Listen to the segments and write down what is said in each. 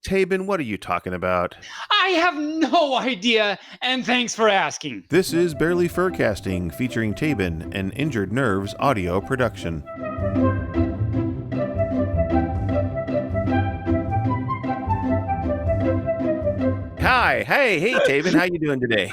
Taebyn, what are you talking about? I have no idea, and thanks for asking. This is Bearly Furcasting, featuring Taebyn and Injured Nerves audio production. Hi, hey, Taebyn, how you doing today?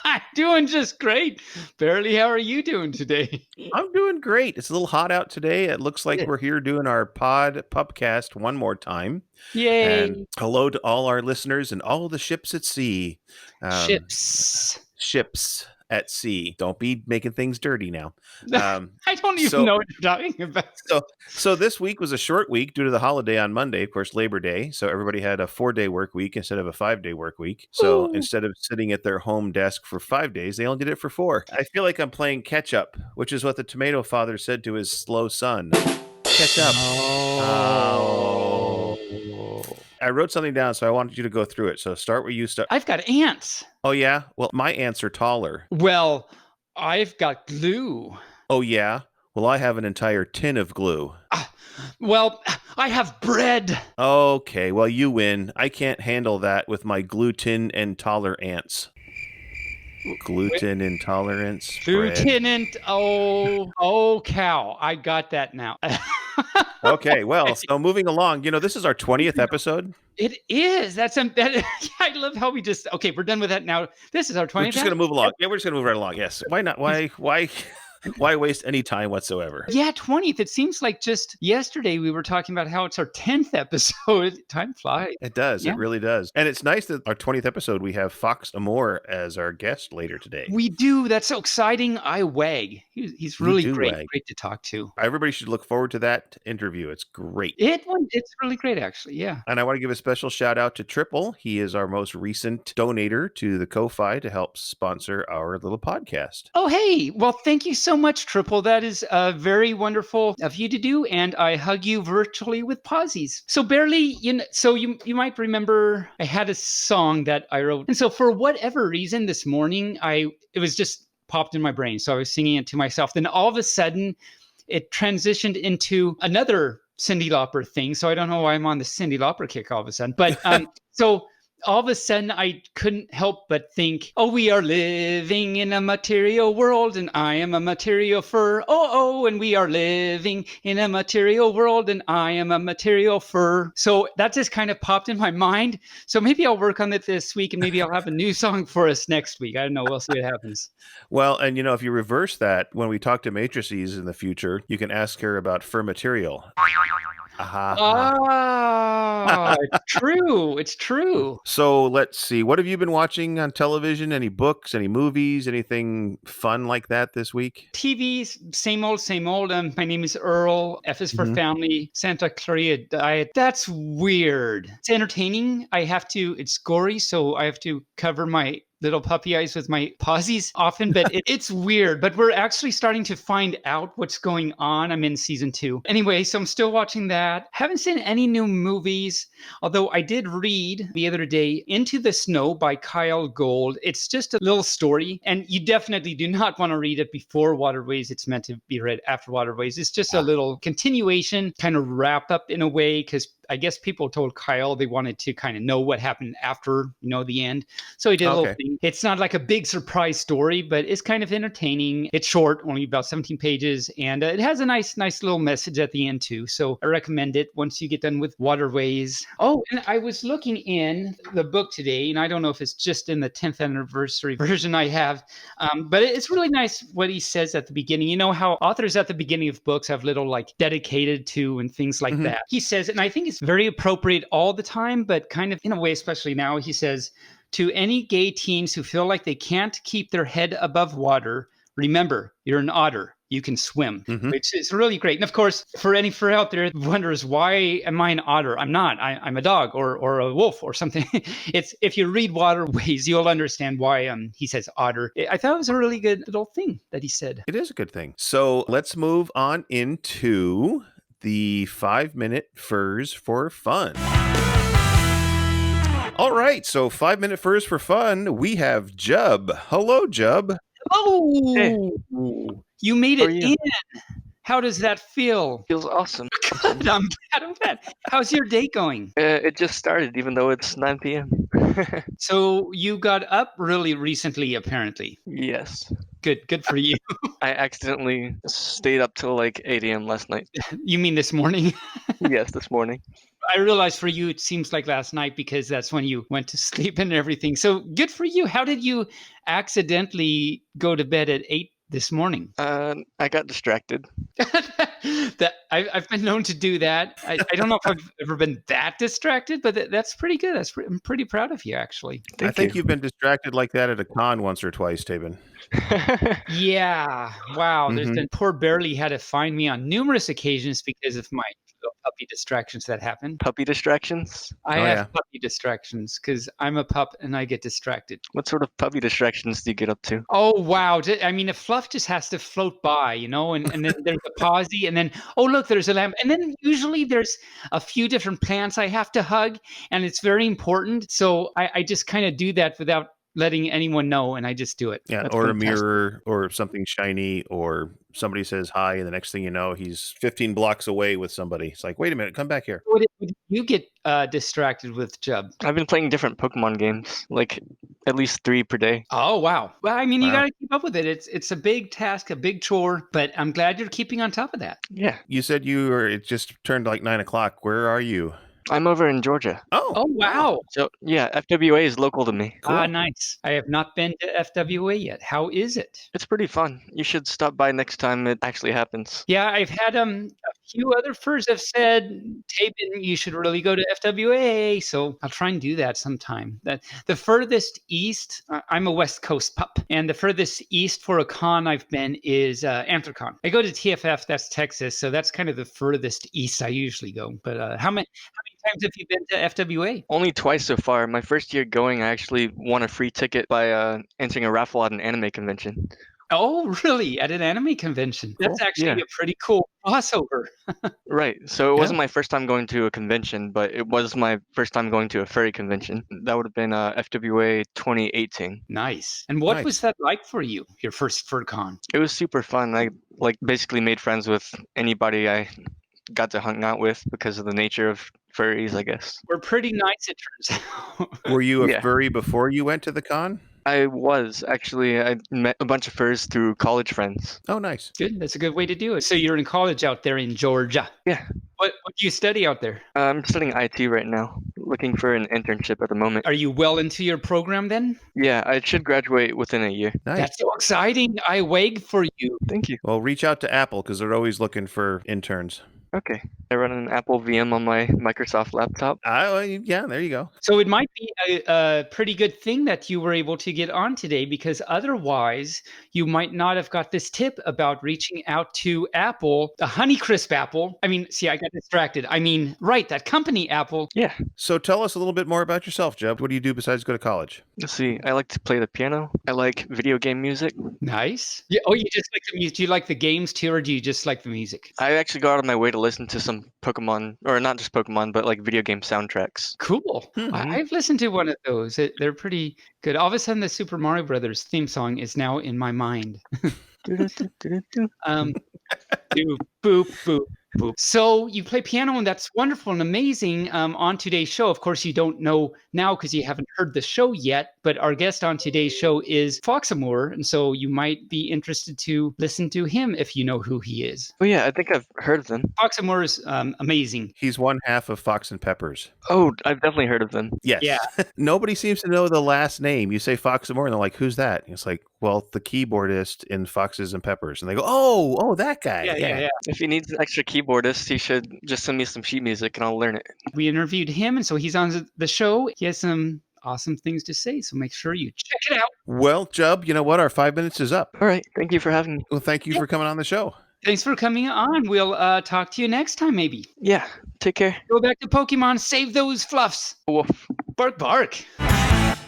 I'm doing just great. Bearly, how are you doing today? I'm doing great. It's a little hot out today. It looks like we're here doing our pupcast one more time. Yay. And hello to all our listeners and all the ships at sea. Ships at sea. Don't be making things dirty now. I don't even know what you're talking about. So this week was a short week due to the holiday on Monday, of course, Labor Day. So everybody had a 4-day work week instead of a 5-day work week. So instead of sitting at their home desk for 5 days, they only did it for 4. I feel like I'm playing catch up, which is what the tomato father said to his slow son. Catch up. Oh. I wrote something down, so I wanted you to go through it. So start where you start. I've got ants. Oh, yeah? Well, my ants are taller. Well, I've got glue. Oh, yeah? Well, I have an entire tin of glue. Well, I have bread. Okay, well, you win. I can't handle that with my gluten intolerant ants. Gluten intolerance. Lieutenant, oh, cow. I got that now. Okay, well, so moving along, this is our 20th episode. It is. I love how we just, okay, we're done with that now. This is our 20th. We're just going to move along. Yeah, we're just going to move right along. Yes. Why not? Why waste any time whatsoever? Yeah, 20th. It seems like just yesterday we were talking about how it's our 10th episode. Time flies. It does. Yeah. It really does. And it's nice that our 20th episode, we have Fox Amoore as our guest later today. We do. That's so exciting. I wag. He's really great. Great to talk to. Everybody should look forward to that interview. It's great. It's really great, actually. Yeah. And I want to give a special shout out to Triple. He is our most recent donator to the Ko-Fi to help sponsor our little podcast. Oh, hey. Well, thank you so much, Triple. That is very wonderful of you to do, and I hug you virtually with pauses. So Bearly, you might remember I had a song that I wrote, and so for whatever reason this morning it was just popped in my brain, so I was singing it to myself. Then all of a sudden, it transitioned into another Cyndi Lauper thing. So I don't know why I'm on the Cyndi Lauper kick all of a sudden, but so. All of a sudden, I couldn't help but think, oh, we are living in a material world, and I am a material fur. Oh, and we are living in a material world, and I am a material fur. So that just kind of popped in my mind. So maybe I'll work on it this week, and maybe I'll have a new song for us next week. I don't know. We'll see what happens. Well, and if you reverse that, when we talk to matrices in the future, you can ask her about fur material. It's true. It's true. So let's see. What have you been watching on television? Any books, any movies, anything fun like that this week? TV, same old, same old. My name is Earl. F is for family. Santa Clarita Diet. That's weird. It's entertaining. It's gory, so I have to cover my little puppy eyes with my pauses often, but it's weird. But we're actually starting to find out what's going on. I'm in season 2. Anyway, so I'm still watching that. Haven't seen any new movies, although I did read the other day Into the Snow by Kyle Gold. It's just a little story, and you definitely do not want to read it before Waterways. It's meant to be read after Waterways. It's just a little continuation, kind of wrap up in a way, because I guess people told Kyle they wanted to kind of know what happened after, the end. So he did a little thing. It's not like a big surprise story, but it's kind of entertaining. It's short, only about 17 pages, and it has a nice little message at the end too. So I recommend it once you get done with Waterways. Oh, and I was looking in the book today, and I don't know if it's just in the 10th anniversary version I have, but it's really nice what he says at the beginning. You know how authors at the beginning of books have little like dedicated to and things like that. He says, and I think it's very appropriate all the time, but kind of in a way, especially now, he says, to any gay teens who feel like they can't keep their head above water, remember, you're an otter. You can swim, which is really great. And of course, for any fur out there who wonders, why am I an otter? I'm not. I'm a dog or a wolf or something. It's if you read Waterways, you'll understand why he says otter. I thought it was a really good little thing that he said. It is a good thing. So let's move on into the 5-minute furs for fun. All right, so 5-minute furs for fun. We have Jub. Hello, Jub. Oh, hey. You made it in. How does that feel? Feels awesome. Good. I'm glad. How's your day going? It just started, even though it's 9 p.m. So you got up really recently, apparently. Yes. Good for you. I accidentally stayed up till like 8 a.m. last night. You mean this morning? Yes, this morning. I realize for you, it seems like last night because that's when you went to sleep and everything. So good for you. How did you accidentally go to bed at 8 this morning? I got distracted. I've been known to do that. I don't know if I've ever been that distracted, but that's pretty good. I'm pretty proud of you, actually. I think you've been distracted like that at a con once or twice, Taebyn. Yeah. Wow. There's Mhm. been poor Bearly had to find me on numerous occasions because of my little puppy distractions that happen. Puppy distractions? I Oh, have yeah. puppy distractions because I'm a pup and I get distracted. What sort of puppy distractions do you get up to? Oh, wow. I mean, a fluff just has to float by, and then there's a posy, and then, oh, look, there's a lamp. And then usually there's a few different plants I have to hug, and it's very important. So I just kind of do that without letting anyone know, and I just do it. Yeah, That's or fantastic. a mirror or something shiny, or somebody says hi, and the next thing you know, he's 15 blocks away with somebody. It's like, wait a minute, come back here. What did you get distracted with, Jub? I've been playing different Pokemon games, like at least 3 per day. Oh, wow. Well, I mean, you Wow. got to keep up with it. It's a big task, a big chore, but I'm glad you're keeping on top of that. Yeah. You said it just turned like 9 o'clock. Where are you? I'm over in Georgia. Oh, wow. So, yeah, FWA is local to me. Cool. Ah, nice. I have not been to FWA yet. How is it? It's pretty fun. You should stop by next time it actually happens. Yeah, I've had a few other furs have said, Taebyn, you should really go to FWA. So I'll try and do that sometime. The furthest east, I'm a West Coast pup, and the furthest east for a con I've been is Anthrocon. I go to TFF, that's Texas, so that's kind of the furthest east I usually go. But how many times have you been to FWA? Only twice so far. My first year going, I actually won a free ticket by entering a raffle at an anime convention. Oh, really? At an anime convention? That's Cool. actually Yeah. a pretty cool crossover. Right. So it Yeah. wasn't my first time going to a convention, but it was my first time going to a furry convention. That would have been FWA 2018. Nice. And what Nice. was that like for you, your first FurCon? It was super fun. I basically made friends with anybody I got to hang out with because of the nature of furries, I guess. We're pretty nice, it turns out. Were you a Yeah. furry before you went to the con? I was actually. I met a bunch of furs through college friends. Oh, nice. Good. That's a good way to do it. So you're in college out there in Georgia. Yeah. What do you study out there? I'm studying IT right now, looking for an internship at the moment. Are you well into your program then? Yeah, I should graduate within a year. Nice. That's so exciting. I wag for you. Thank you. Well, reach out to Apple because they're always looking for interns. Okay. I run an Apple VM on my Microsoft laptop. Yeah, there you go. So it might be a pretty good thing that you were able to get on today, because otherwise you might not have got this tip about reaching out to Apple, the Honeycrisp Apple. I mean, see, I got distracted. I mean, right, that company Apple. Yeah. So tell us a little bit more about yourself, Jeb. What do you do besides go to college? Let's see. I like to play the piano. I like video game music. Nice. Yeah. Oh, you just like the music. Do you like the games too, or do you just like the music? I actually go out of my way to listen to some Pokemon, or not just Pokemon, but like video game soundtracks. Cool. Mhm. I've listened to one of those. They're pretty good. All of a sudden, the Super Mario Brothers theme song is now in my mind. Boop, boop, boop, boop. So you play piano, and that's wonderful and amazing. On today's show, of course, you don't know now because you haven't heard the show yet, but our guest on today's show is Fox Amoore, and so you might be interested to listen to him if you know who he is. Oh yeah, I think I've heard of them. Fox Amoore is amazing. He's one half of Fox and Peppers. Oh, I've definitely heard of them. Yes. Yeah. Nobody seems to know the last name. You say Fox Amoore, and they're like, "Who's that?" And it's like, "Well, the keyboardist in Foxes and Peppers." And they go, "Oh, that guy." Yeah. If he needs an extra keyboardist, he should just send me some sheet music and I'll learn it. We interviewed him, and so he's on the show. He has some awesome things to say, so make sure you check it out. Well, Jub, you know what? Our 5 minutes is up. All right. Thank you for having me. Well, thank you for coming on the show. Thanks for coming on. We'll talk to you next time, maybe. Yeah. Take care. Go back to Pokemon, save those fluffs. Woof. Bark, bark.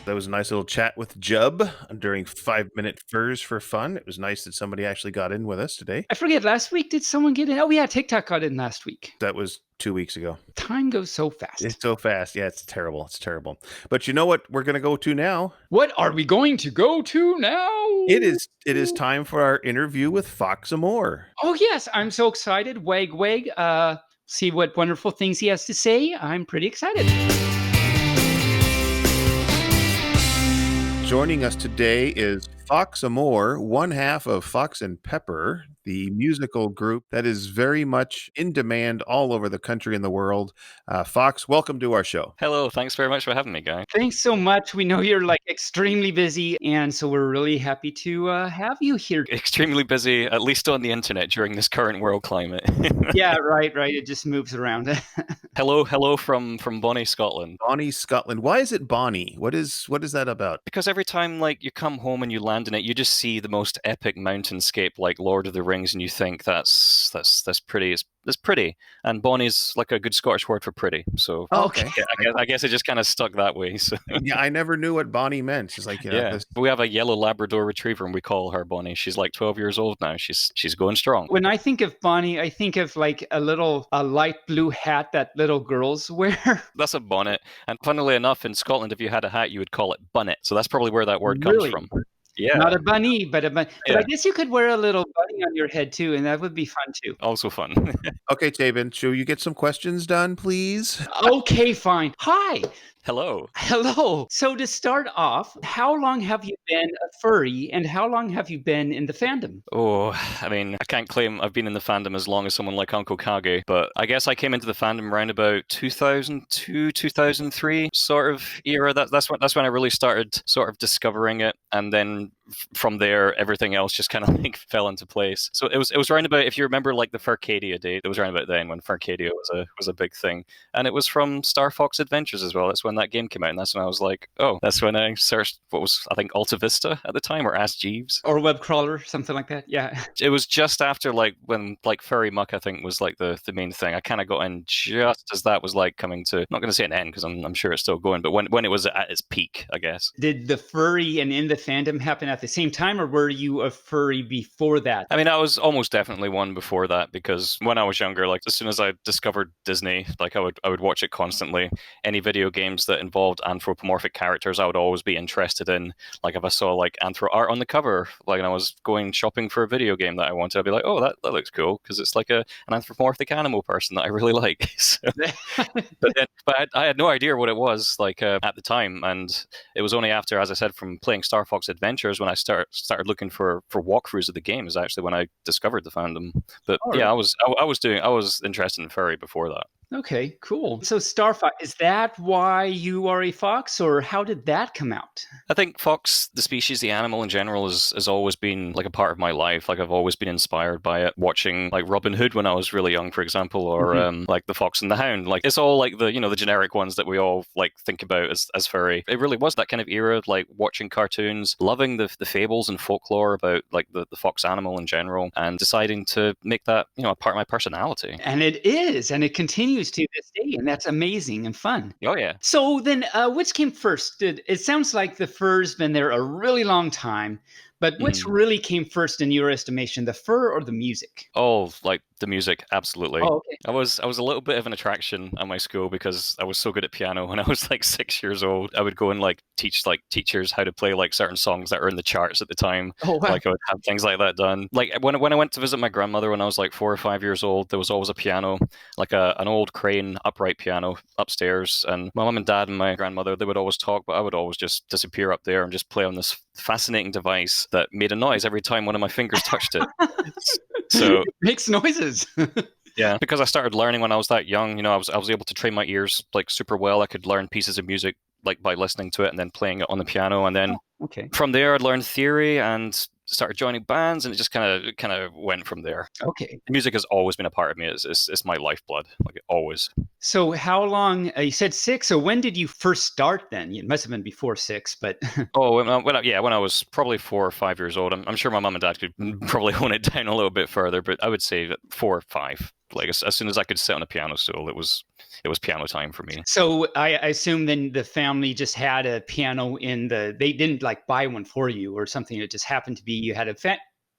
That was a nice little chat with Jub during 5-minute Furs for Fun. It was nice that somebody actually got in with us today. I forget, last week, did someone get in? Oh, yeah, TikTok got in last week. That was 2 weeks ago. Time goes so fast. It's so fast. Yeah, it's terrible. It's terrible. But you know what we're going to go to now? What are we going to go to now? It is time for our interview with Fox Amoore. Oh, yes, I'm so excited. Wag, wag. See what wonderful things he has to say. I'm pretty excited. Joining us today is Fox Amoore, one half of Fox and Pepper, the musical group that is very much in demand all over the country and the world. Fox, welcome to our show. Hello, thanks very much for having me, Guy. Thanks so much. We know you're extremely busy, and so we're really happy to have you here. Extremely busy, at least on the internet during this current world climate. Yeah, right. It just moves around. Hello from Bonnie, Scotland. Bonnie, Scotland. Why is it Bonnie? What is that about? Because every time you come home and you land in it, you just see the most epic mountainscape like Lord of the Rings, and you think that's pretty. It's pretty, and Bonnie's like a good Scottish word for pretty. So okay, yeah, I guess it just kind of stuck that way. So. Yeah, I never knew what Bonnie meant. She's like, we have a yellow Labrador Retriever, and we call her Bonnie. She's like 12 years old now. She's going strong. When I think of Bonnie, I think of a light blue hat that little girls wear. That's a bonnet, and funnily enough, in Scotland, if you had a hat, you would call it bunnet. So that's probably where that word comes from. Yeah. Not a bunny, but a bunny. Yeah. But I guess you could wear a little bunny on your head too, and that would be fun too. Also fun. Okay, Taebyn, should you get some questions done, please? Okay, fine. Hi. Hello. So to start off, how long have you been a furry, and how long have you been in the fandom? Oh, I mean, I can't claim I've been in the fandom as long as someone like Uncle Kage, but I guess I came into the fandom around about 2002, 2003 sort of era. That's when I really started sort of discovering it, and then from there, everything else just kind of fell into place. So it was around about, if you remember the Furcadia day, it was around about then when Furcadia was a big thing, and it was from Star Fox Adventures as well. That's when that game came out, and that's when I was like, oh, that's when I searched what was, I think, Alta Vista at the time, or Ask Jeeves, or web crawler, something like that. Yeah, it was just after when Furry Muck, I think, was the main thing. I kind of got in just as that was coming to, not going to say an end because I'm sure it's still going, but when it was at its peak, I guess. Did the furry and in the fandom happen at the same time, or were you a furry before that? I mean, I was almost definitely one before that, because when I was younger, as soon as I discovered Disney, I would watch it constantly. Any video games that involved anthropomorphic characters, I would always be interested in. If I saw anthro art on the cover, and I was going shopping for a video game that I wanted, I'd be like, oh, that looks cool, because it's an anthropomorphic animal person that I really like. So, but I had no idea what it was at the time, and it was only after, as I said, from playing Star Fox Adventures, when I started looking for walkthroughs of the game, is actually when I discovered the fandom. But yeah, I was interested in furry before that. Okay, cool. So Star Fox, is that why you are a fox, or how did that come out? I think fox, the species, the animal in general, has always been a part of my life. I've always been inspired by it. Watching Robin Hood when I was really young, for example, or The Fox and the Hound. It's all the generic ones that we all think about as furry. It really was that kind of era, watching cartoons, loving the fables and folklore about the fox animal in general, and deciding to make that a part of my personality. And it is, and it continues to this day, and that's amazing and fun. Oh yeah. So then, which came first? It sounds like the fur's been there a really long time, but which really came first in your estimation, the fur or the music? Oh, the music, absolutely. Oh, okay. I was a little bit of an attraction at my school because I was so good at piano. When I was 6 years old, I would go and teach teachers how to play certain songs that are in the charts at the time. Oh, wow. I would have things like that done. When I went to visit my grandmother when I was 4 or 5 years old, there was always a piano, an old crane upright piano upstairs, and my mom and dad and my grandmother, they would always talk, but I would always just disappear up there and just play on this fascinating device that made a noise every time one of my fingers touched it. So it makes noises. Yeah, because I started learning when I was that young. I was able to train my ears super well. I could learn pieces of music by listening to it and then playing it on the piano, and then from there I learned theory and started joining bands, and it just kind of went from there. Okay. Music has always been a part of me. It's my lifeblood, always. So how long, you said 6, so when did you first start then? It must have been before 6, but... when I was probably 4 or 5 years old. I'm sure my mom and dad could probably hone it down a little bit further, but I would say that 4 or 5. Like as soon as I could sit on a piano stool, it was piano time for me. So I assume then the family just had a piano they didn't like buy one for you or something. It just happened to be you had a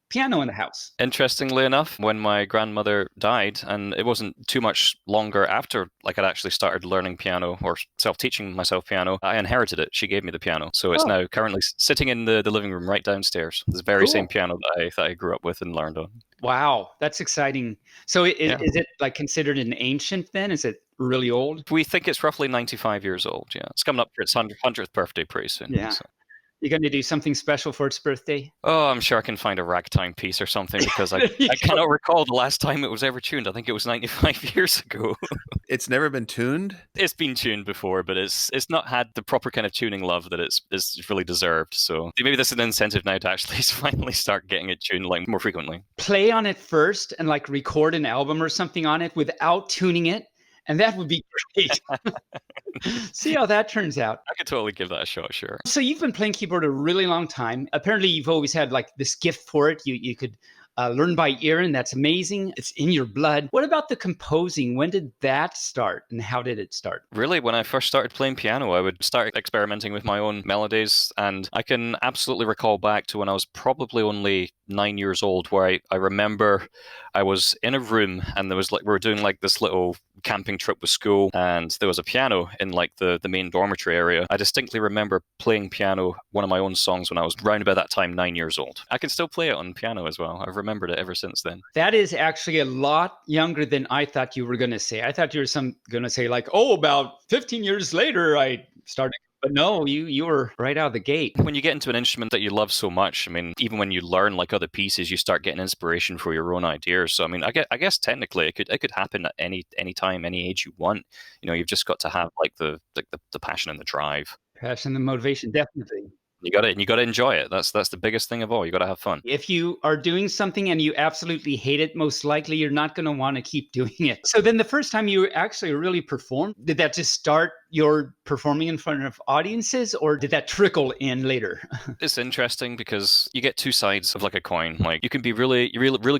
piano in the house. Interestingly enough, when my grandmother died, and it wasn't too much longer after like I'd actually started learning piano or self-teaching myself piano, I inherited it. She gave me the piano. So it's now currently sitting in the living room right downstairs. The very same piano that I grew up with and learned on. Wow, that's exciting. So is it like considered an ancient then? Is it really old? We think it's roughly 95 years old, yeah. It's coming up for its 100th birthday pretty soon. Yeah. So. You're going to do something special for its birthday? Oh, I'm sure I can find a ragtime piece or something because I cannot recall the last time it was ever tuned. I think it was 95 years ago. It's never been tuned? It's been tuned before, but it's not had the proper kind of tuning love that it's really deserved. So maybe this is an incentive now to actually finally start getting it tuned like more frequently. Play on it first and like record an album or something on it without tuning it. And that would be great. See how that turns out. I could totally give that a shot, sure. So you've been playing keyboard a really long time. Apparently, you've always had like this gift for it. You could learn by ear, and that's amazing. It's in your blood. What about the composing? When did that start, and how did it start? Really, when I first started playing piano, I would start experimenting with my own melodies, and I can absolutely recall back to when I was probably only 9 years old, where I remember I was in a room, and there was like we were doing like this little camping trip with school, and there was a piano in like the main dormitory area. I distinctly remember playing piano, one of my own songs, when I was round about that time 9 years old. I can still play it on piano as well. I've remembered it ever since then. That is actually a lot younger than I thought you were going to say. I thought you were going to say like, oh, about 15 years later I started. But no, you were right out of the gate. When you get into an instrument that you love so much, I mean, even when you learn like other pieces, you start getting inspiration for your own ideas. So I mean, I guess technically it could happen at any time, any age you want. You know, you've just got to have like the passion and the drive. Passion and motivation, definitely. You got to enjoy it. That's the biggest thing of all. You got to have fun. If you are doing something and you absolutely hate it, most likely you're not going to want to keep doing it. So then the first time you actually really performed, did that just start your performing in front of audiences, or did that trickle in later? It's interesting because you get two sides of like a coin. Like you can be really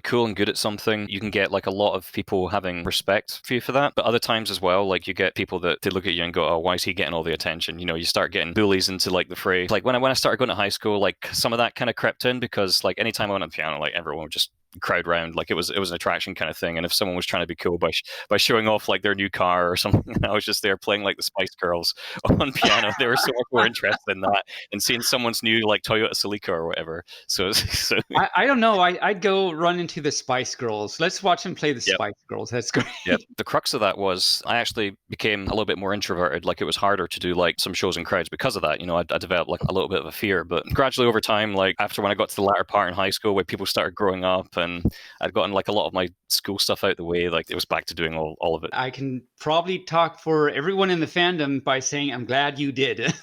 cool and good at something. You can get like a lot of people having respect for you for that. But other times as well, like you get people that they look at you and go, oh, why is he getting all the attention? You know, you start getting bullies into like the fray. Like when I started going to high school, like some of that kind of crept in because like anytime I went on the piano, like everyone would just crowd round, like it was an attraction kind of thing. And if someone was trying to be cool by showing off like their new car or something, and I was just there playing like the Spice Girls on piano, they were so much more interested in that and seeing someone's new like Toyota Celica or whatever. So I don't know. I'd go run into the Spice Girls. Let's watch them play the Spice Girls. That's great. Yeah. The crux of that was I actually became a little bit more introverted. Like it was harder to do like some shows in crowds because of that. You know, I developed like a little bit of a fear, but gradually over time, like after when I got to the latter part in high school where people started growing up and I'd gotten like a lot of my school stuff out the way, like it was back to doing all of it. I can probably talk for everyone in the fandom by saying I'm glad you did.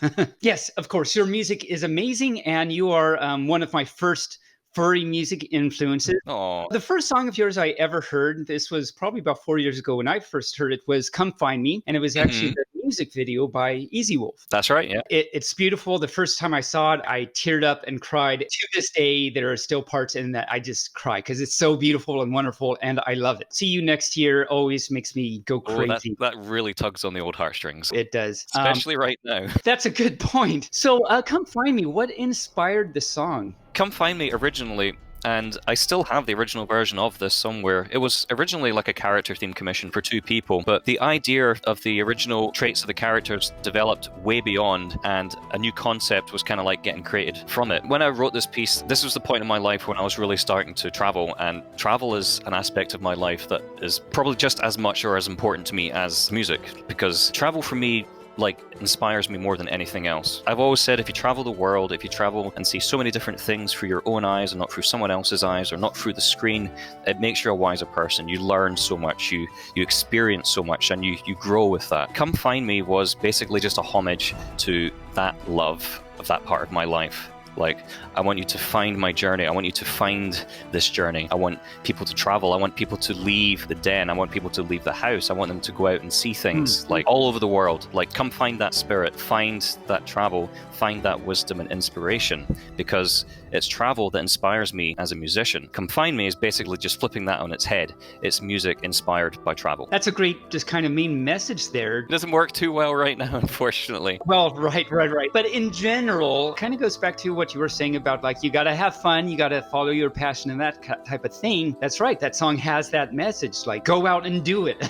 Yes, of course, your music is amazing, and you are one of my first furry music influences. Aww. The first song of yours I ever heard, this was probably about 4 years ago when I first heard it, was Come Find Me, and it was actually the music video by Easy Wolf. That's right, yeah. It's beautiful. The first time I saw it, I teared up and cried. To this day, there are still parts in that I just cry because it's so beautiful and wonderful, and I love it. See you next year always makes me go crazy. That really tugs on the old heartstrings. It does. Especially right now. That's a good point. So Come Find Me, what inspired the song? Come Find Me originally, and I still have the original version of this somewhere. It was originally like a character theme commission for two people, but the idea of the original traits of the characters developed way beyond, and a new concept was kind of like getting created from it. When I wrote this piece, this was the point in my life when I was really starting to travel, and travel is an aspect of my life that is probably just as much or as important to me as music, because travel for me like inspires me more than anything else. I've always said if you travel the world, if you travel and see so many different things through your own eyes and not through someone else's eyes or not through the screen, it makes you a wiser person. You learn so much, you experience so much, and you grow with that. Come Find Me was basically just a homage to that love of that part of my life. Like, I want you to find my journey. I want you to find this journey. I want people to travel. I want people to leave the den. I want people to leave the house. I want them to go out and see things like all over the world. Like, come find that spirit, find that travel, find that wisdom and inspiration, because it's travel that inspires me as a musician. Come Find Me is basically just flipping that on its head. It's music inspired by travel. That's a great, just kind of main message there. It doesn't work too well right now, unfortunately. Well, right. But in general, kind of goes back to what you were saying about, like, you got to have fun, you got to follow your passion and that type of thing. That's right. That song has that message, like, go out and do it.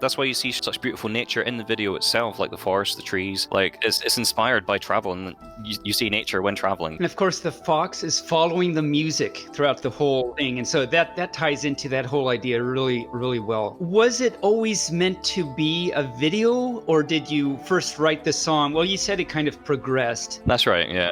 That's why you see such beautiful nature in the video itself, like the forest, the trees. Like, it's inspired by travel, and you see nature when traveling. And of course, the fox is following the music throughout the whole thing. And so that ties into that whole idea really, really well. Was it always meant to be a video, or did you first write the song? Well, you said it kind of progressed. That's right, yeah.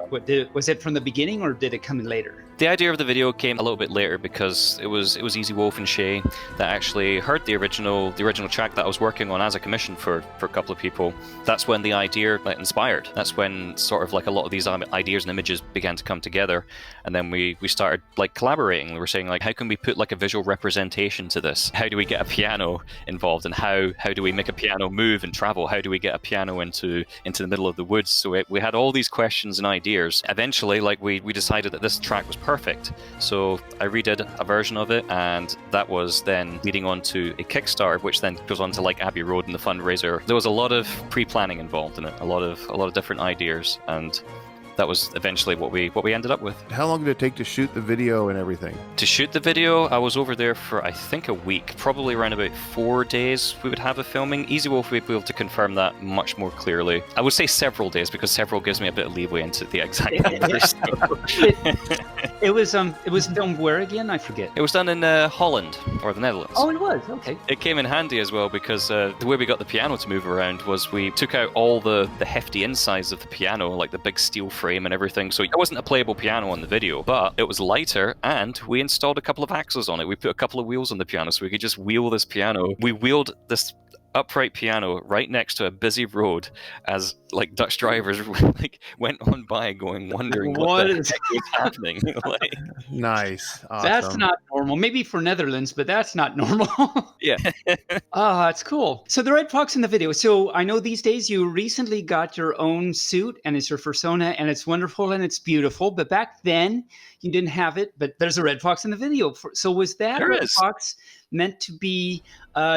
Was it from the beginning, or did it come in later? The idea of the video came a little bit later, because it was Easy Wolf and Shay that actually heard the original track that I was working on as a commission for a couple of people. That's when the idea inspired. That's when sort of like a lot of these ideas and images began to come together, and then we started like collaborating. We were saying, like, how can we put like a visual representation to this? How do we get a piano involved, and how do we make a piano move and travel? How do we get a piano into the middle of the woods? So we had all these questions and ideas. Eventually, like, we decided that this track was perfect. So I redid a version of it, and that was then leading on to a Kickstarter, which then goes on to like Abbey Road and the fundraiser. There was a lot of pre-planning involved in it, a lot of different ideas, and that was eventually what we ended up with. How long did it take to shoot the video and everything? To shoot the video, I was over there for, I think, a week. Probably around about 4 days we would have of filming. Easy Wolf would be able to confirm that much more clearly. I would say several days, because several gives me a bit of leeway into the exact numbers. It was filmed where again? I forget. It was done in Holland, or the Netherlands. Oh, it was? Okay. It came in handy as well, because the way we got the piano to move around was we took out all the hefty insides of the piano, like the big steel frame and everything, so it wasn't a playable piano on the video, but it was lighter, and we installed a couple of axles on it. We put a couple of wheels on the piano so we could just wheel this piano. We wheeled this upright piano right next to a busy road as like Dutch drivers like went on by wondering what the heck was happening. Like, nice. Awesome. That's not normal. Maybe for Netherlands, but that's not normal. Yeah. That's cool. So the Red Fox in the video. So I know these days you recently got your own suit, and it's your persona, and it's wonderful and it's beautiful. But back then you didn't have it, but there's a Red Fox in the video. So was that Red Fox meant to be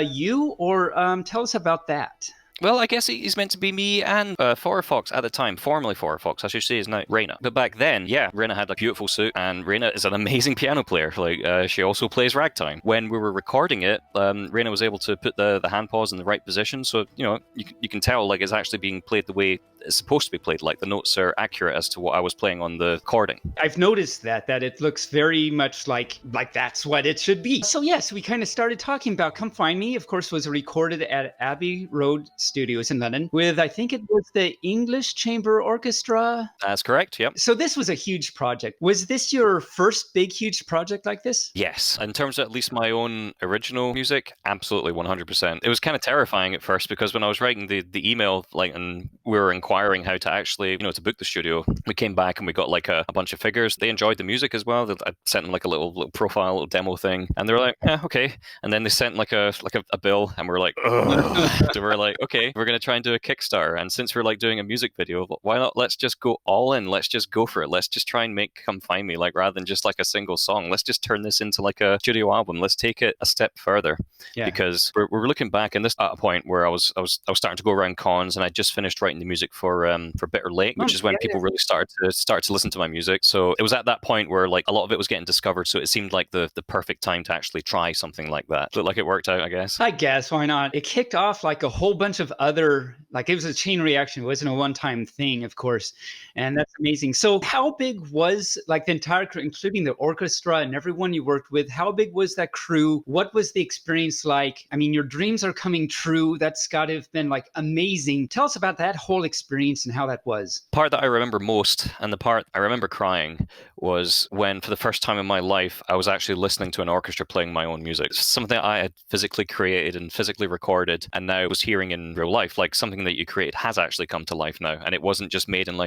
you, or tell us about that? Well, I guess he's meant to be me and Fox at the time, formerly Fox, I should say, is now Raina. But back then, yeah, Raina had a beautiful suit, and Raina is an amazing piano player. Like, she also plays ragtime. When we were recording it, Raina was able to put the hand paws in the right position, so you can tell like it's actually being played the way it's supposed to be played. Like, the notes are accurate as to what I was playing on the recording. I've noticed that it looks very much like that's what it should be. So yes, we kind of started talking about Come Find Me. Of course, was recorded at Abbey Road Studios in London with, I think it was the English Chamber Orchestra. That's correct, yep. So this was a huge project. Was this your first big, huge project like this? Yes. In terms of at least my own original music, absolutely 100%. It was kind of terrifying at first, because when I was writing the email, like, and we were inquiring how to actually, to book the studio, we came back and we got like a bunch of figures. They enjoyed the music as well. I sent them like a little profile, little demo thing, and they were like, yeah, okay. And then they sent like a bill, and we're like, ugh. So we're like, okay, we're going to try and do a Kickstarter. And since we're like doing a music video, why not? Let's just go all in. Let's just go for it. Let's just try and make Come Find Me, like, rather than just like a single song. Let's just turn this into like a studio album. Let's take it a step further. Yeah. Because we're looking back, and this at a point where I was starting to go around cons, and I just finished writing the music for Bitter Lake, which is when people really started to listen to my music. So it was at that point where like a lot of it was getting discovered. So it seemed like the perfect time to actually try something like that. Looked like it worked out, I guess. I guess, why not? It kicked off like a whole bunch of other, like, it was a chain reaction. It wasn't a one-time thing, of course. And that's amazing. So how big was like the entire crew, including the orchestra and everyone you worked with? How big was that crew? What was the experience like? I mean, your dreams are coming true. That's got to have been like amazing. Tell us about that whole experience and how that was. Part that I remember most, and the part I remember crying, was when for the first time in my life I was actually listening to an orchestra playing my own music. Something I had physically created and physically recorded, and now I was hearing in in real life. Like something that you created has actually come to life now, and it wasn't just made in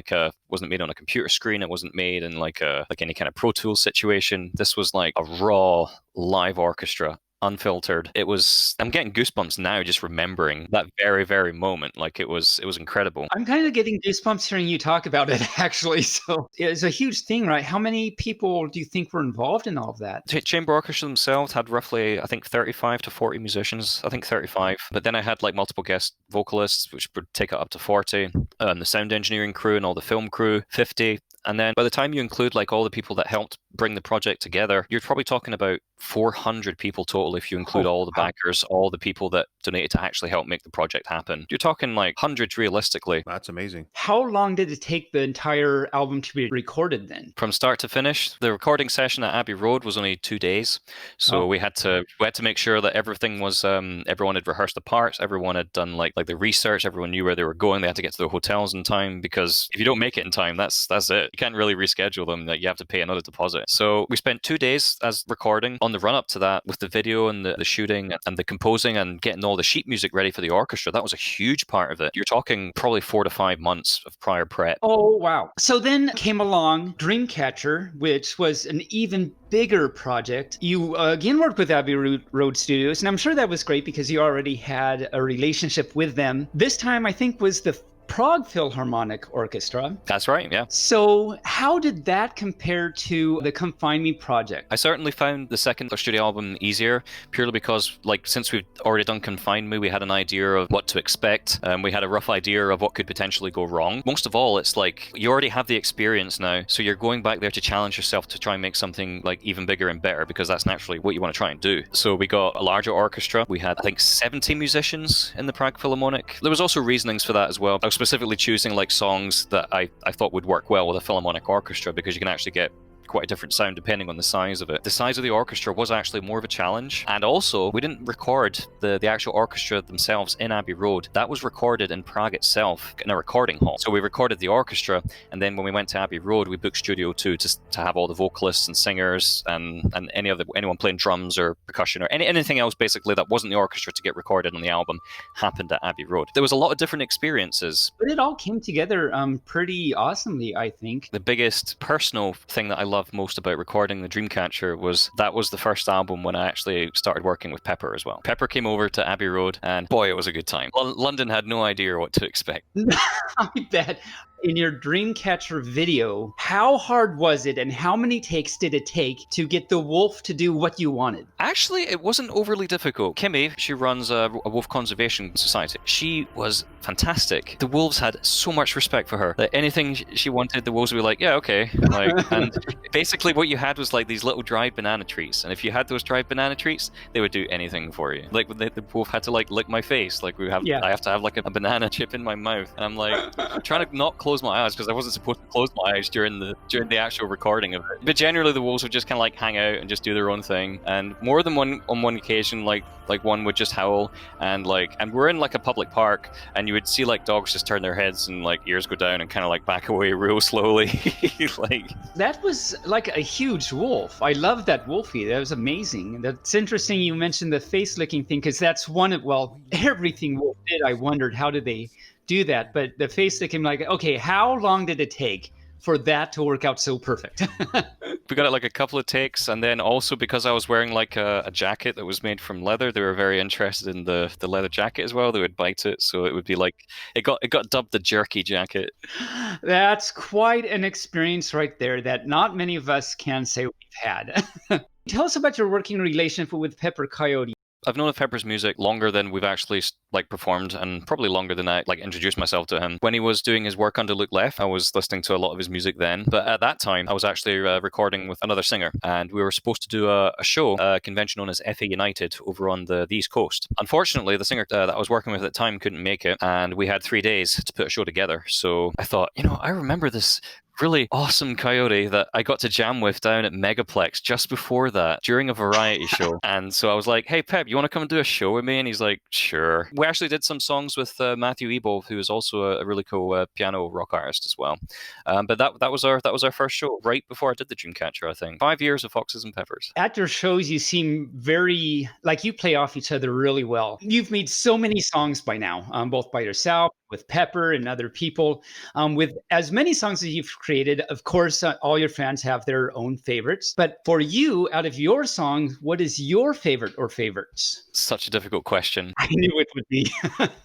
wasn't made on a computer screen. It wasn't made in like any kind of Pro Tools situation. This was like a raw live orchestra, unfiltered. I'm getting goosebumps now just remembering that very, very moment. Like it was incredible. I'm kind of getting goosebumps hearing you talk about it, actually. So it's a huge thing, right? How many people do you think were involved in all of that? Chamber orchestra themselves had roughly, I think, 35 to 40 musicians. I think 35. But then I had like multiple guest vocalists, which would take it up to 40. And the sound engineering crew and all the film crew, 50. And then by the time you include like all the people that helped bring the project together, you're probably talking about 400 people total if you include all the backers, all the people that donated to actually help make the project happen. You're talking like hundreds realistically. That's amazing. How long did it take the entire album to be recorded then? From start to finish, the recording session at Abbey Road was only 2 days. So we had to make sure that everything was everyone had rehearsed the parts, everyone had done like the research, everyone knew where they were going. They had to get to their hotels in time, because if you don't make it in time, that's it. You can't really reschedule them. Like you have to pay another deposit. So we spent 2 days as recording. On the run up to that, with the video and the shooting and the composing and getting all the sheet music ready for the orchestra, that was a huge part of it. You're talking probably 4 to 5 months of prior prep. Oh, wow. So then came along Dreamcatcher, which was an even bigger project. You again worked with Abbey Road Studios, and I'm sure that was great because you already had a relationship with them. This time, I think, was the Prague Philharmonic Orchestra. That's right, yeah. So how did that compare to the Confine Me project? I certainly found the second studio album easier, purely because, like, since we've already done Confine Me, we had an idea of what to expect. We had a rough idea of what could potentially go wrong. Most of all, it's like, you already have the experience now, so you're going back there to challenge yourself to try and make something, like, even bigger and better, because that's naturally what you want to try and do. So we got a larger orchestra. We had, I think, 70 musicians in the Prague Philharmonic. There was also reasonings for that as well. I was specifically choosing like songs that I thought would work well with a Philharmonic orchestra, because you can actually get quite a different sound depending on the size of it. The size of the orchestra was actually more of a challenge, and also we didn't record the actual orchestra themselves in Abbey Road. That was recorded in Prague itself in a recording hall. So we recorded the orchestra, and then when we went to Abbey Road, we booked Studio 2 to have all the vocalists and singers and anyone playing drums or percussion or anything else basically that wasn't the orchestra to get recorded on the album happened at Abbey Road. There was a lot of different experiences. But it all came together pretty awesomely, I think. The biggest personal thing that I loved most about recording the Dreamcatcher was the first album when I actually started working with Pepper as well. Pepper came over to Abbey Road, and boy, it was a good time. London had no idea what to expect. I bet. In your Dreamcatcher video, how hard was it and how many takes did it take to get the wolf to do what you wanted? Actually, it wasn't overly difficult. Kimmy, she runs a wolf conservation society. She was fantastic. The wolves had so much respect for her that anything she wanted, the wolves would be like, yeah, okay. And basically what you had was like these little dried banana treats. And if you had those dried banana treats, they would do anything for you. Like the wolf had to like lick my face. Like I have to have like a banana chip in my mouth. And I'm like, I'm trying to not close my eyes because I wasn't supposed to close my eyes during the actual recording of it. But generally the wolves would just kind of like hang out and just do their own thing. And more than one occasion, like one would just howl, and we're in like a public park, and you would see like dogs just turn their heads and like ears go down and kind of like back away real slowly. Like that was like a huge wolf. I love that wolfie. That was amazing. That's interesting you mentioned the face licking thing, because that's one of, well, everything wolf did. I wondered how did they do that, but the face licking, like, okay, how long did it take for that to work out so perfect? We got it like a couple of takes, and then also because I was wearing like a jacket that was made from leather, they were very interested in the leather jacket as well. They would bite it, so it would be like it got dubbed the jerky jacket. That's quite an experience right there that not many of us can say we've had. Tell us about your working relationship with Pepper Coyote. I've known of Pepper's music longer than we've actually like performed, and probably longer than I like introduced myself to him. When he was doing his work under Luke Leff, I was listening to a lot of his music then. But at that time, I was actually recording with another singer, and we were supposed to do a show, a convention known as FA United over on the East Coast. Unfortunately, the singer that I was working with at the time couldn't make it, and we had 3 days to put a show together. So I thought, I remember this really awesome coyote that I got to jam with down at Megaplex just before that during a variety show. And so I was like, hey, Pep, you want to come and do a show with me? And he's like, sure. We actually did some songs with Matthew Ebo, who is also a really cool piano rock artist as well. But that was our first show right before I did the Dreamcatcher, I think. 5 years of Foxes and Peppers. At your shows, you seem very, like you play off each other really well. You've made so many songs by now, both by yourself, with Pepper and other people. With as many songs as you've created, of course, all your fans have their own favorites. But for you, out of your songs, what is your favorite or favorites? Such a difficult question. I knew it would be.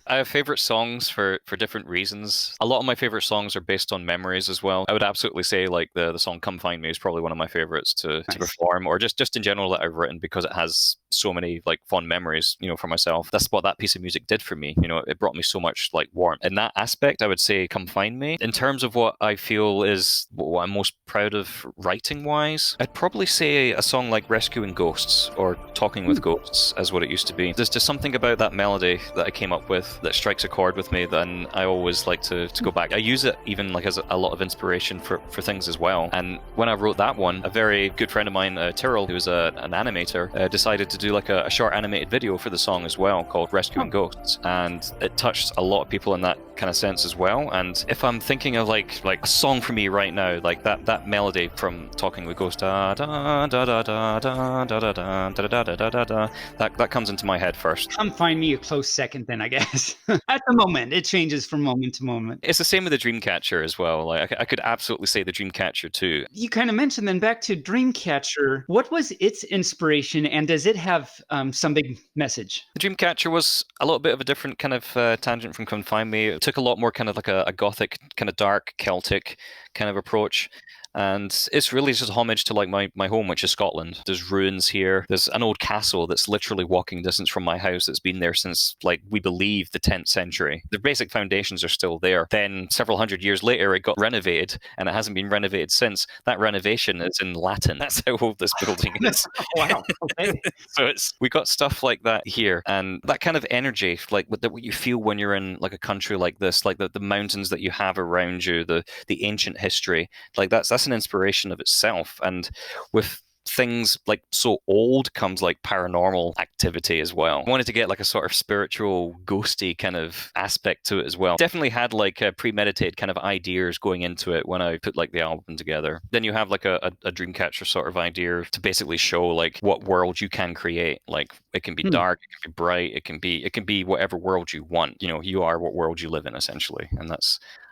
I have favorite songs for different reasons. A lot of my favorite songs are based on memories as well. I would absolutely say like the song Come Find Me is probably one of my favorites to perform, or just in general that I've written, because it has so many like fond memories, for myself. That's what that piece of music did for me. It brought me so much like warmth. In that aspect, I would say Come Find Me. In terms of what I feel is what I'm most proud of writing wise, I'd probably say a song like Rescuing Ghosts or Talking with Ghosts as what it used to be. There's just something about that melody that I came up with that strikes a chord with me, then I always like to go back. I use it even like as a lot of inspiration for things as well. And when I wrote that one, a very good friend of mine, Tyrrell, who's an animator, decided to do like a short animated video for the song as well called Rescuing Ghosts. And it touched a lot of people in that kind of sense as well. And if I'm thinking of like a song for me right now, like that melody from Talking with Ghosts, da da da da da da da da da da da da da da, that comes into my head first. Come Find Me a close second then, I guess. At the moment, it changes from moment to moment. It's the same with the Dreamcatcher as well. Like I could absolutely say the Dreamcatcher too. You kind of mentioned then back to Dreamcatcher. What was its inspiration, and does it have some big message? The Dreamcatcher was a little bit of a different kind of tangent from Come Find Me. It took a lot more kind of like a gothic, kind of dark Celtic kind of approach. And it's really just a homage to like my home, which is Scotland. There's ruins here. There's an old castle that's literally walking distance from my house that's been there since, like, we believe the 10th century. The basic foundations are still there. Then several hundred years later, it got renovated, and it hasn't been renovated since. That renovation is in Latin. That's how old this building is. Wow. Okay. So we got stuff like that here, and that kind of energy, like what you feel when you're in like a country like this, like the mountains that you have around you, the ancient history, like that's an inspiration of itself. And with things like so old comes like paranormal activity as well. I wanted to get like a sort of spiritual ghosty kind of aspect to it as well. Definitely had like a premeditated kind of ideas going into it when I put like the album together. Then you have like a Dreamcatcher sort of idea to basically show like what world you can create. Like it can be dark, it can be bright, it can be whatever world you want. You are what world you live in essentially. And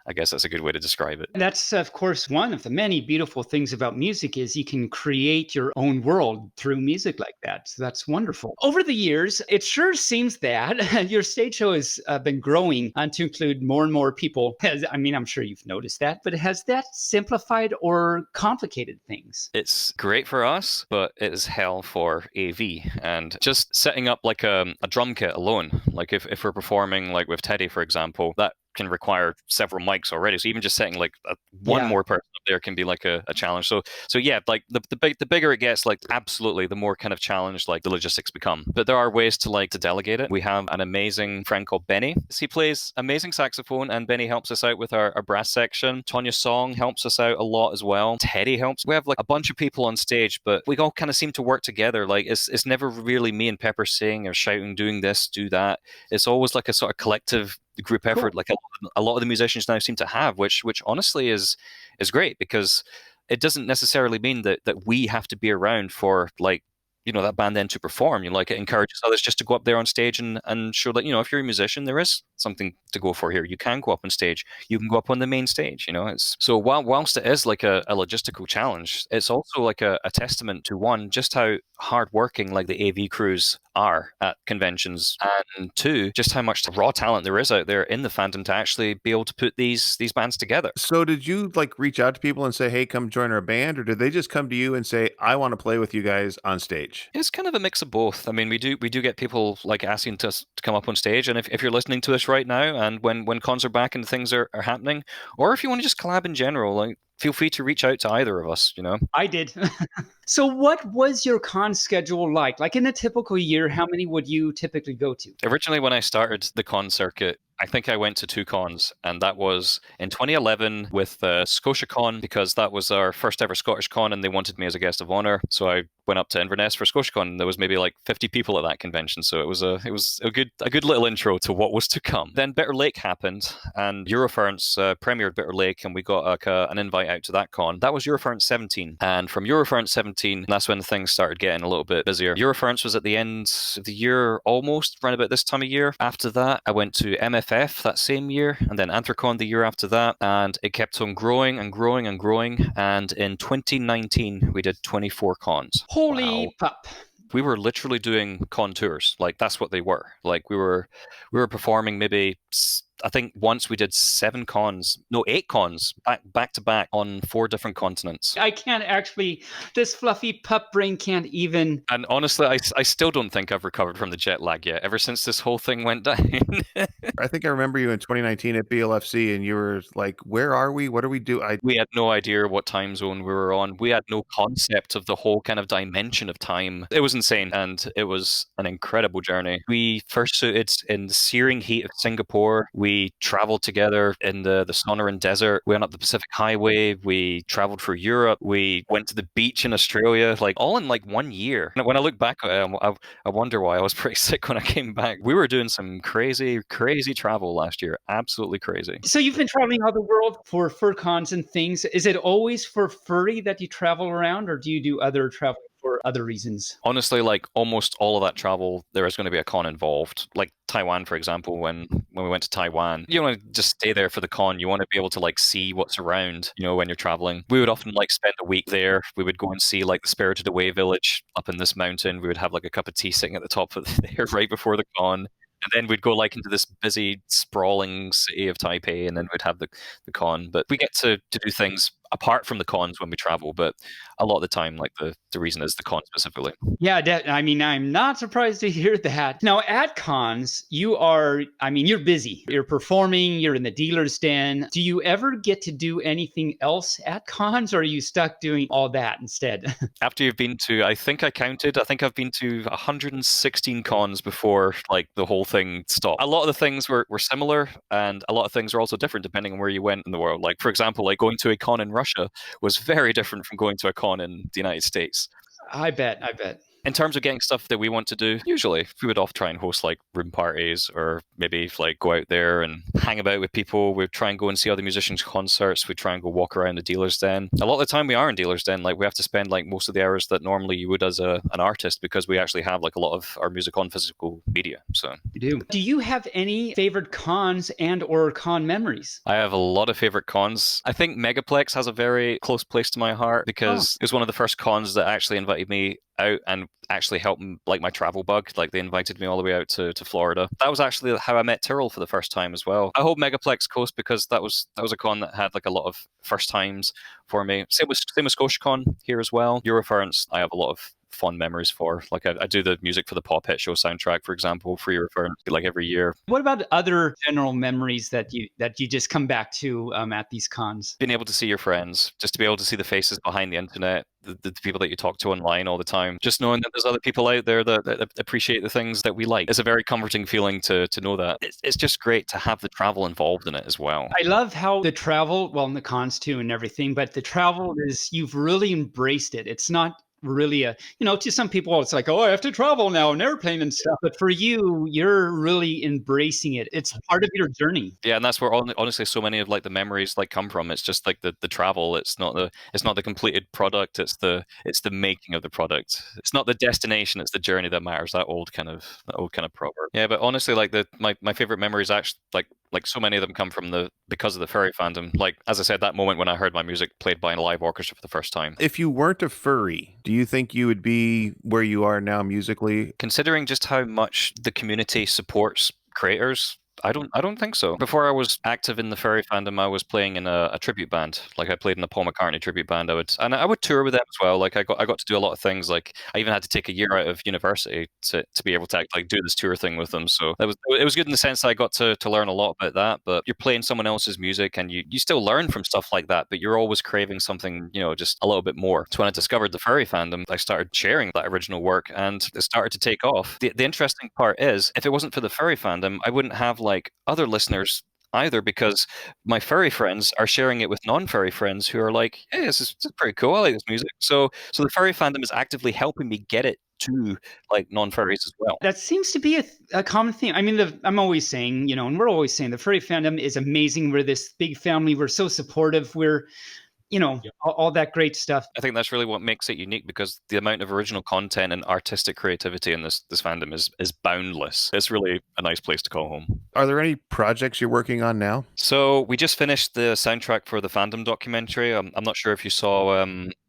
I guess that's a good way to describe it. That's, of course, one of the many beautiful things about music is you can create your own world through music like that. So that's wonderful. Over the years, it sure seems that your stage show has been growing to include more and more people. I'm sure you've noticed that, but has that simplified or complicated things? It's great for us, but it is hell for AV. And just setting up like a drum kit alone, like if we're performing like with Teddy, for example, that can require several mics already. So even just setting like one more person up there can be like a challenge. So yeah, like the bigger it gets, like absolutely, the more kind of challenged like the logistics become. But there are ways to delegate it. We have an amazing friend called Benny. He plays amazing saxophone, and Benny helps us out with our brass section. Tonya Song helps us out a lot as well. Teddy helps. We have like a bunch of people on stage, but we all kind of seem to work together. Like it's never really me and Pepper singing or shouting, doing this, do that. It's always like a sort of collective group effort, like a lot of the musicians now seem to have, which honestly is great, because it doesn't necessarily mean that we have to be around for like that band then to perform. It encourages others just to go up there on stage and show that if you're a musician, there is something to go for here. You can go up on stage. You can go up on the main stage. It's so whilst it is like a logistical challenge, it's also like a testament to one, just how hardworking like the AV crews are at conventions, and two, just how much raw talent there is out there in the fandom to actually be able to put these bands together. So did you like reach out to people and say, hey, come join our band, or did they just come to you and say, I want to play with you guys on stage? It's kind of a mix of both. I mean, we do get people like asking us to come up on stage, and if you're listening to us right now, and when cons are back and things are happening, or if you want to just collab in general, like feel free to reach out to either of us, I did. So what was your con schedule like? Like in a typical year, how many would you typically go to? Originally, when I started the con circuit, I think I went to 2 cons, and that was in 2011 with ScotiaCon, because that was our first ever Scottish con, and they wanted me as a guest of honor. So I went up to Inverness for ScotiaCon, and there was maybe like 50 people at that convention. So it was a good little intro to what was to come. Then Bitter Lake happened, and Eurofurence premiered Bitter Lake, and we got an invite out to that con. That was Eurofurence 17, and from Eurofurence 17, that's when things started getting a little bit busier. Eurofurence was at the end of the year, almost around about this time of year. After that, I went to MFF that same year, and then Anthrocon the year after that, and it kept on growing and growing and growing. And in 2019, we did 24 cons. Holy pup. We were literally doing con tours. Like, that's what they were. Like, we were performing maybe, I think once we did 8 cons back to back on 4 different continents. I can't actually, this fluffy pup brain can't even. And honestly, I still don't think I've recovered from the jet lag yet, ever since this whole thing went down. I think I remember you in 2019 at BLFC, and you were like, where are we? What do we do? We had no idea what time zone we were on. We had no concept of the whole kind of dimension of time. It was insane, and it was an incredible journey. We first suited in the searing heat of Singapore. We traveled together in the Sonoran Desert. We went up the Pacific Highway. We traveled through Europe. We went to the beach in Australia, like all in like 1 year. When I look back at it, I wonder why I was pretty sick when I came back. We were doing some crazy, crazy travel last year. Absolutely crazy. So you've been traveling all the world for fur cons and things. Is it always for furry that you travel around, or do you do other travel for other reasons? Honestly, like almost all of that travel, there is going to be a con involved. Like Taiwan, for example, when we went to Taiwan, you don't want to just stay there for the con. You want to be able to like see what's around, when you're traveling. We would often like spend a week there. We would go and see like the Spirited Away village up in this mountain. We would have like a cup of tea sitting at the top of there right before the con. And then we'd go like into this busy, sprawling city of Taipei, and then we'd have the con. But we get to do things apart from the cons when we travel, but a lot of the time, like the reason is the con specifically. Yeah, I mean, I'm not surprised to hear that. Now, at cons, you're busy. You're performing, you're in the dealer's den. Do you ever get to do anything else at cons, or are you stuck doing all that instead? After you've been to, I think I've been to 116 cons before like the whole thing stopped. A lot of the things were similar, and a lot of things were also different depending on where you went in the world. Like, for example, like going to a con in Russia was very different from going to a con in the United States. I bet. In terms of getting stuff that we want to do, usually we would often try and host like room parties, or maybe like go out there and hang about with people. We'd try and go and see other musicians' concerts. We'd try and go walk around the dealer's den. A lot of the time we are in dealer's den, like we have to spend like most of the hours that normally you would as an artist, because we actually have like a lot of our music on physical media. So you do. Do you have any favorite cons and or con memories? I have a lot of favorite cons. I think Megaplex has a very close place to my heart, because it was one of the first cons that actually invited me out and actually helped like my travel bug. Like they invited me all the way out to Florida. That was actually how I met Tyrrell for the first time as well. I hope Megaplex Coast, because that was a con that had like a lot of first times for me. Same with ScotiaCon here as well. Eurofurence, I have a lot of fond memories for. Like I do the music for the Paw Pet Show soundtrack, for example, for Eurofurence, like every year. What about other general memories that you just come back to at these cons? Being able to see your friends, just to be able to see the faces behind the internet, the people that you talk to online all the time, just knowing that there's other people out there that appreciate the things that we like. It's a very comforting feeling to know that. It's just great to have the travel involved in it as well. I love how the travel, well, in the cons too and everything, but the travel is, you've really embraced it. It's not really to some people it's like, oh, I have to travel now, an airplane and stuff, but for you, you're really embracing it. It's part of your journey. Yeah, and that's where honestly so many of like the memories like come from. It's just like the travel. It's not the completed product. It's the making of the product. It's not the destination, it's the journey that matters. That old kind of proverb. Yeah, but honestly, like my favorite memories actually like so many of them come from because of the furry fandom. Like, as I said, that moment when I heard my music played by a live orchestra for the first time. If you weren't a furry, do you think you would be where you are now musically? Considering just how much the community supports creators, I don't think so. Before I was active in the furry fandom, I was playing in a tribute band. Like I played in a Paul McCartney tribute band. I would tour with them as well. Like I got to do a lot of things. Like I even had to take a year out of university to be able to like do this tour thing with them. So it was good in the sense that I got to learn a lot about that. But you're playing someone else's music, and you still learn from stuff like that. But you're always craving something, just a little bit more. So when I discovered the furry fandom, I started sharing that original work, and it started to take off. The interesting part is, if it wasn't for the furry fandom, I wouldn't have like other listeners either, because my furry friends are sharing it with non-furry friends who are like, hey, this is pretty cool, I like this music. So the furry fandom is actively helping me get it to like non-furries as well. That seems to be a common theme. I mean, I'm always saying, and we're always saying the furry fandom is amazing. We're this big family. We're so supportive. We're all that great stuff. I think that's really what makes it unique, because the amount of original content and artistic creativity in this fandom is boundless. It's really a nice place to call home. Are there any projects you're working on now? So we just finished the soundtrack for the fandom documentary. I'm not sure if you saw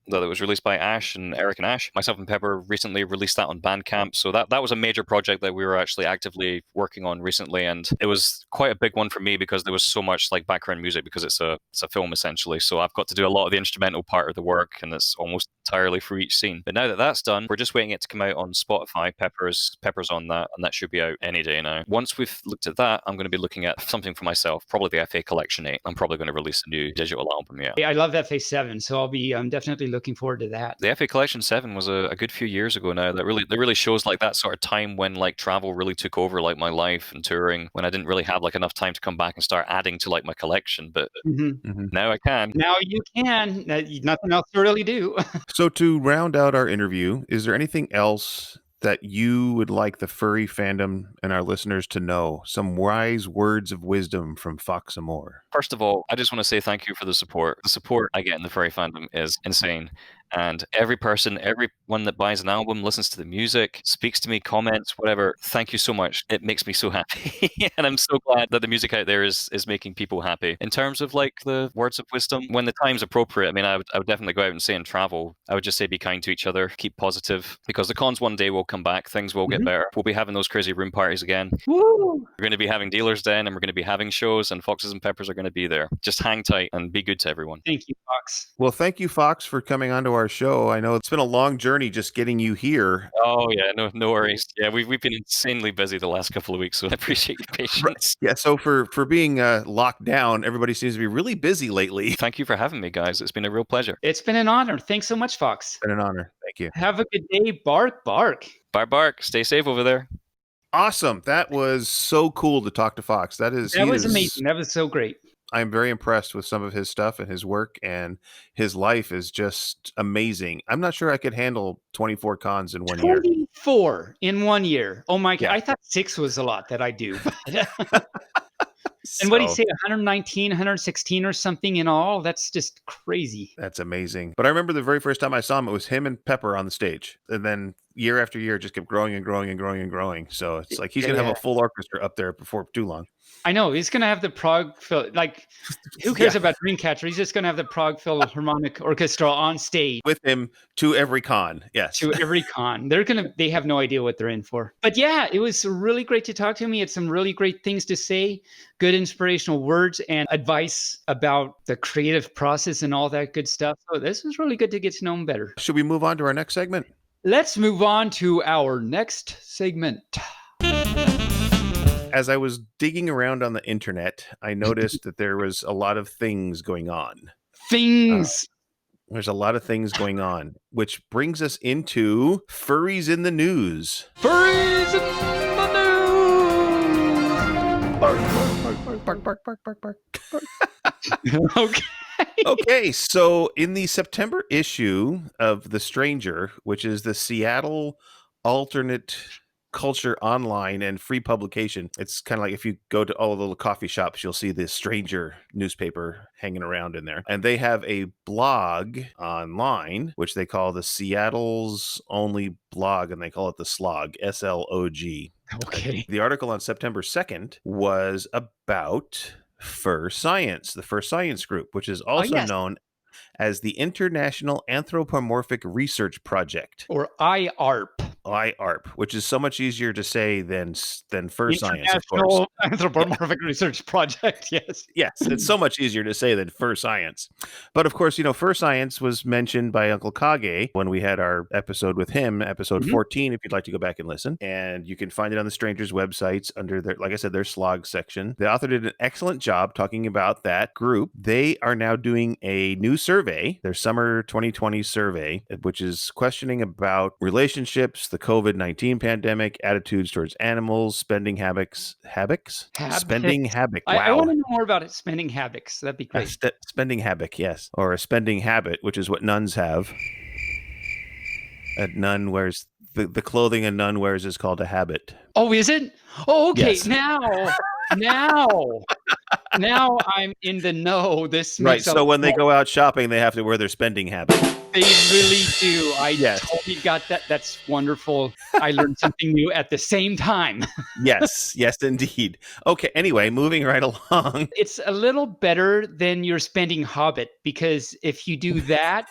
that it was released by Ash and Eric and Ash. Myself and Pepper recently released that on Bandcamp. So that was a major project that we were actually actively working on recently. And it was quite a big one for me, because there was so much like background music, because it's a film essentially. So I've got to do a lot of the instrumental part of the work, and it's almost entirely for each scene. But now that that's done, we're just waiting it to come out on Spotify. Pepper's on that, and that should be out any day now. Once we've looked at that, I'm going to be looking at something for myself, probably the FA Collection 8. I'm probably going to release a new digital album, yeah. I love FA7, so I'll be definitely looking forward to that. The FA Collection 7 was a good few years ago now. That really shows like that sort of time when like travel really took over like my life and touring, when I didn't really have like enough time to come back and start adding to like my collection. But now I can. Now you can. Nothing else to really do. So to round out our interview, is there anything else that you would like the furry fandom and our listeners to know? Some wise words of wisdom from Fox Amoore. First of all, I just want to say thank you for the support. The support I get in the furry fandom is insane. And everyone that buys an album, listens to the music, speaks to me, comments, whatever, thank you so much. It makes me so happy. And I'm so glad that the music out there is making people happy. In terms of like the words of wisdom, when the time's appropriate, I mean, I would definitely go out and say in travel, I would just say be kind to each other, keep positive, because the cons one day will come back, things will get better. We'll be having those crazy room parties again. Woo! We're going to be having Dealer's Den, and we're going to be having shows, and Foxes and Peppers are going to be there. Just hang tight and be good to everyone. Thank you, Fox. Well, thank you, Fox, for coming onto our show. I know it's been a long journey just getting you here. Oh yeah, no worries. Yeah, we've been insanely busy the last couple of weeks, so I appreciate your patience. Yeah, so for being locked down, everybody seems to be really busy lately. Thank you for having me, guys. It's been a real pleasure. It's been an honor. Thanks so much, Fox. It's been an honor. Thank you. Have a good day. Bark, bark. Bark, bark. Stay safe over there. Awesome. That was so cool to talk to Fox. That was amazing. That was so great. I'm very impressed with some of his stuff and his work, and his life is just amazing. I'm not sure I could handle 24 cons in 1 year. 24 in 1 year. Oh my God. Yeah. I thought 6 was a lot that I do. And what do you say, 119, 116 or something in all? That's just crazy. That's amazing. But I remember the very first time I saw him, it was him and Pepper on the stage. And then year after year, it just kept growing and growing and growing and growing. So it's like he's going to have a full orchestra up there before too long. I know. He's going to have the Prague, like, who cares about Dreamcatcher? He's just going to have the Prague Philharmonic Orchestra on stage. With him to every con. Yes. To every con. They have no idea what they're in for. But yeah, it was really great to talk to him. He had some really great things to say, good inspirational words and advice about the creative process and all that good stuff. So this was really good to get to know him better. Should we move on to our next segment? Let's move on to our next segment. As I was digging around on the internet, I noticed that there was a lot of things going on. There's a lot of things going on, which brings us into Furries in the News. Furries in the News! Bark, bark, bark, bark, bark, bark, bark. Okay. Okay, so in the September issue of The Stranger, which is the Seattle alternate culture online and free publication, it's kind of like if you go to all the little coffee shops, you'll see this Stranger newspaper hanging around in there. And they have a blog online, which they call the Seattle's only blog, and they call it the Slog, S-L-O-G. Okay. The article on September 2nd was about Fur Science, the Fur Science Group, which is also known as the International Anthropomorphic Research Project. Or IARP. IARP, which is so much easier to say than Fur Science, of course. International Anthropomorphic Research Project, yes. Yes, it's so much easier to say than Fur Science. But of course, Fur Science was mentioned by Uncle Kage when we had our episode with him, episode 14, if you'd like to go back and listen. And you can find it on the Strangers websites under their, like I said, their slog section. The author did an excellent job talking about that group. They are now doing a new survey, their summer 2020 survey, which is questioning about relationships, the COVID-19 pandemic, attitudes towards animals, spending habits. Spending habit. Wow. I want to know more about it. Spending habits. That'd be great. Spending habit, yes. Or a spending habit, which is what nuns have. A nun wears the clothing a nun wears is called a habit. Oh, is it? Oh, okay. Yes. Now I'm in the know. This Right. makes So when they go out shopping, they have to wear their spending habit. They really do. I Yes. totally got that. That's wonderful. I learned something new at the same time. Yes, indeed. Okay, anyway, moving right along. It's a little better than your spending Hobbit, because if you do that,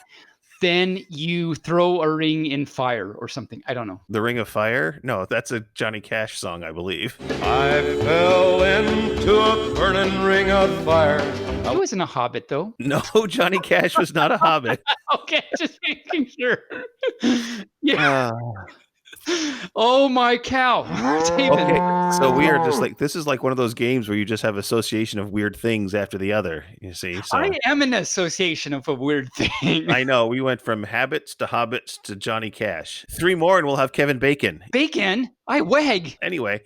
then you throw a ring in fire or something. I don't know. The Ring of Fire? No, that's a Johnny Cash song, I believe. I fell into a burning ring of fire. I wasn't a Hobbit, though. No, Johnny Cash was not a hobbit. Okay, just making sure. Yeah. Oh my cow. Taebyn. Okay, so we are just like, this is like one of those games where you just have association of weird things after the other, you see? So I am an association of a weird thing. I know, we went from habits to hobbits to Johnny Cash. 3 more and we'll have Kevin Bacon. Bacon? I wag. Anyway,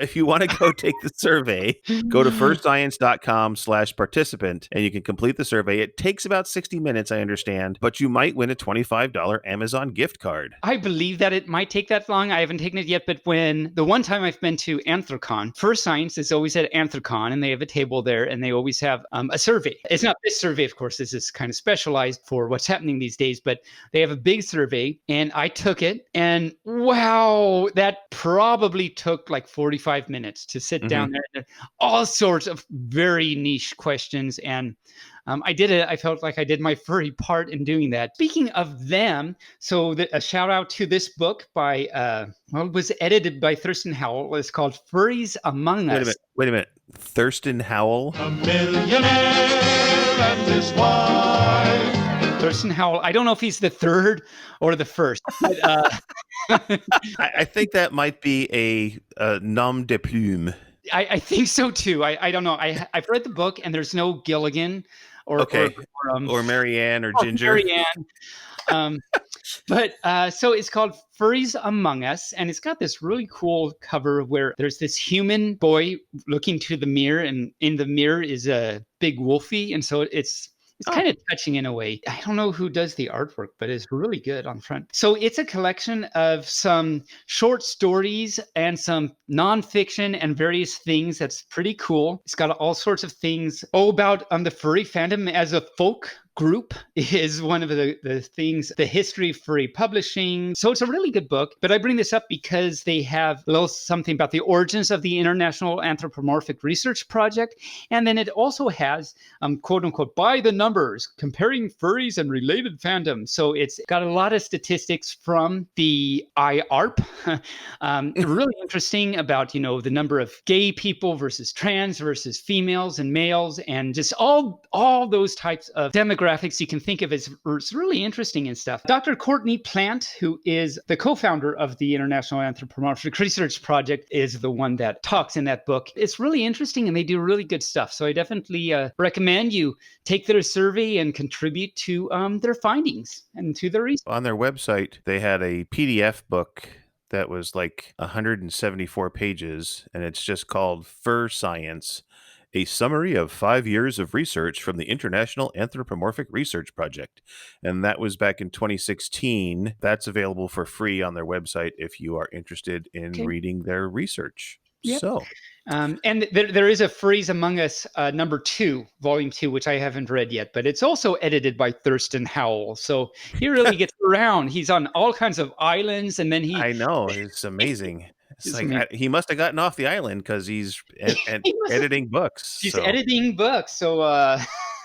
if you want to go take the survey, go to furscience.com/participant and you can complete the survey. It takes about 60 minutes, I understand, but you might win a $25 Amazon gift card. I believe that it might take that long. I haven't taken it yet, but the one time I've been to Anthrocon, First Science is always at Anthrocon, and they have a table there, and they always have a survey. It's not this survey, of course. This is kind of specialized for what's happening these days, but they have a big survey, and I took it, and wow, that probably took like 45 minutes to sit down there. And all sorts of very niche questions, and I did it. I felt like I did my furry part in doing that. Speaking of them, so a shout out to this book by, it was edited by Thurston Howell. It's called Furries Among Us. Wait a minute. Thurston Howell? A millionaire and his wife. Thurston Howell. I don't know if he's the third or the first. But, I think that might be a nom de plume. I think so too. I don't know. I've read the book, and there's no Gilligan or Marianne or Ginger. Marianne. But so it's called Furries Among Us, and it's got this really cool cover where there's this human boy looking to the mirror, and in the mirror is a big wolfie, and so it's kind of touching in a way. I don't know who does the artwork, but it's really good on the front. So it's a collection of some short stories and some nonfiction and various things that's pretty cool. It's got all sorts of things about the furry fandom as a folk group is one of the things, the history of furry publishing. So it's a really good book, but I bring this up because they have a little something about the origins of the International Anthropomorphic Research Project. And then it also has, quote unquote, by the numbers, comparing furries and related fandoms. So it's got a lot of statistics from the IARP. Really interesting about, the number of gay people versus trans versus females and males, and just all those types of demographics you can think of as it's really interesting and stuff. Dr. Courtney Plant, who is the co-founder of the International Anthropomorphic Research Project, is the one that talks in that book. It's really interesting, and they do really good stuff. So I definitely recommend you take their survey and contribute to their findings and to their research. On their website, they had a PDF book that was like 174 pages, and it's just called Fur Science, a summary of 5 years of research from the International Anthropomorphic Research Project. And that was back in 2016. That's available for free on their website if you are interested in reading their research. Yep. So, and there is a Furries Among Us number 2, volume 2, which I haven't read yet, but it's also edited by Thurston Howell. So he really gets around. He's on all kinds of islands, and then I know, it's amazing. It's like he must have gotten off the island because he's editing books. He's editing books. So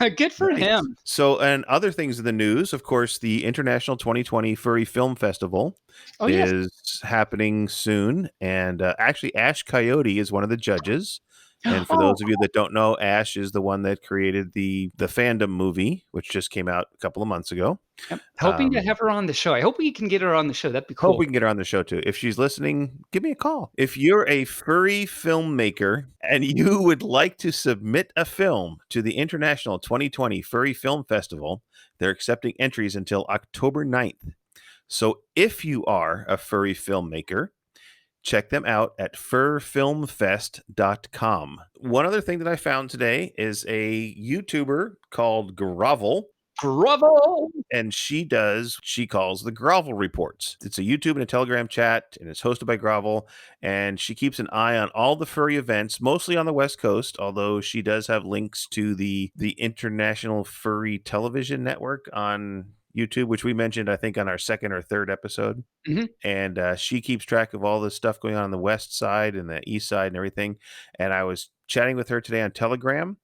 Good for Nice. him. So, and other things in the news, of course, the International 2020 Furry Film Festival Oh, yes. is happening soon. And actually, Ash Coyote is one of the judges. And for Oh, those of you that don't know, Ash is the one that created the Fandom movie, which just came out a couple of months ago. yep. Hoping to Um, have her on the show. I hope we can get her on the show. That'd be Hope cool. we can get her on the show too. If she's listening, give me a call. If you're a furry filmmaker and you would like to submit a film to the International 2020 Furry Film Festival, they're accepting entries until October 9th. So if you are a furry filmmaker, check them out at furfilmfest.com. One other thing that I found today is a YouTuber called Grovel. Bravo! And she calls the Grovel Reports. It's a YouTube and a Telegram chat, and it's hosted by Grovel. And she keeps an eye on all the furry events, mostly on the West Coast, although she does have links to the International Furry Television Network on YouTube, which we mentioned, I think, on our second or third episode. Mhm. And she keeps track of all the stuff going on the West side and the East side and everything. And I was chatting with her today on Telegram,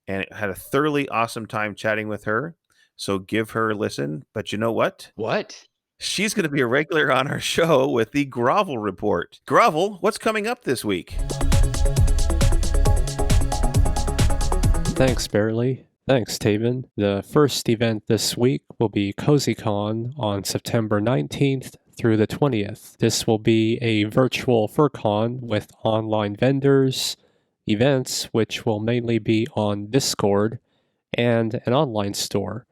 and had a thoroughly awesome time chatting with her. So give her a listen. But you know what? What? She's going to be a regular on our show with the Grovel Report. Grovel, what's coming up this week? Thanks, Bearly. Thanks, Taebyn. The first event this week will be CozyCon on September 19th through the 20th. This will be a virtual FurCon with online vendors, events which will mainly be on Discord, and an online store.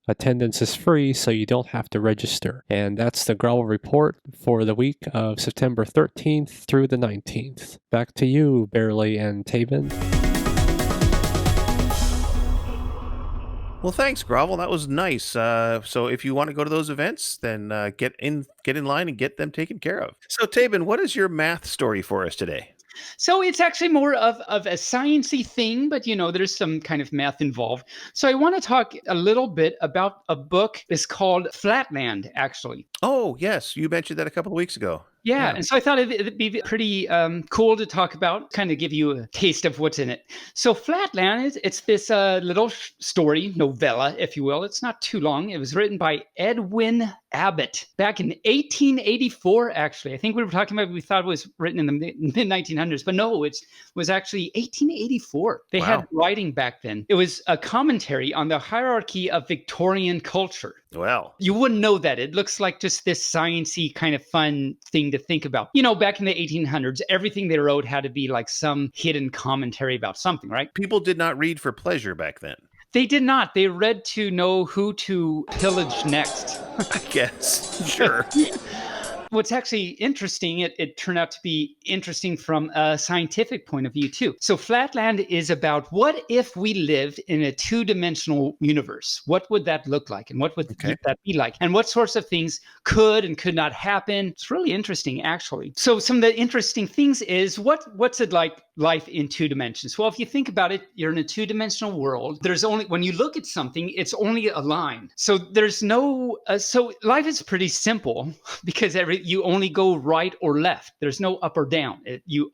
Attendance is free, so you don't have to register. And that's the Growl Report for the week of September 13th through the 19th. Back to you, Bearly and Taebyn. Well, thanks, Grovel. That was nice. So if you want to go to those events, then get in line and get them taken care of. So, Taebyn, what is your math story for us today? So it's actually more of a sciencey thing, but there's some kind of math involved. So I want to talk a little bit about a book. It's called Flatland, actually. Oh, yes. You mentioned that a couple of weeks ago. Yeah, and so I thought it'd be pretty cool to talk about, kind of give you a taste of what's in it. So Flatland, it's this little story, novella, if you will. It's not too long. It was written by Edwin Abbott back in 1884, actually. I think we thought it was written in the mid-1900s, but no, it was actually 1884. They had writing back then. It was a commentary on the hierarchy of Victorian culture. Well, you wouldn't know that. It looks like just this sciencey kind of fun thing to think about. Back in the 1800s, everything they wrote had to be like some hidden commentary about something, right? People did not read for pleasure back then. They did not. They read to know who to pillage next. I guess. Sure. What's actually interesting, it turned out to be interesting from a scientific point of view, too. So Flatland is about what if we lived in a two-dimensional universe? What would that look like? And what would that be like? And what sorts of things could and could not happen? It's really interesting, actually. So some of the interesting things is what's it like life in two dimensions? Well, if you think about it, you're in a two-dimensional world. There's only, when you look at something, it's only a line. So there's no, so life is pretty simple because you only go right or left. There's no up or down.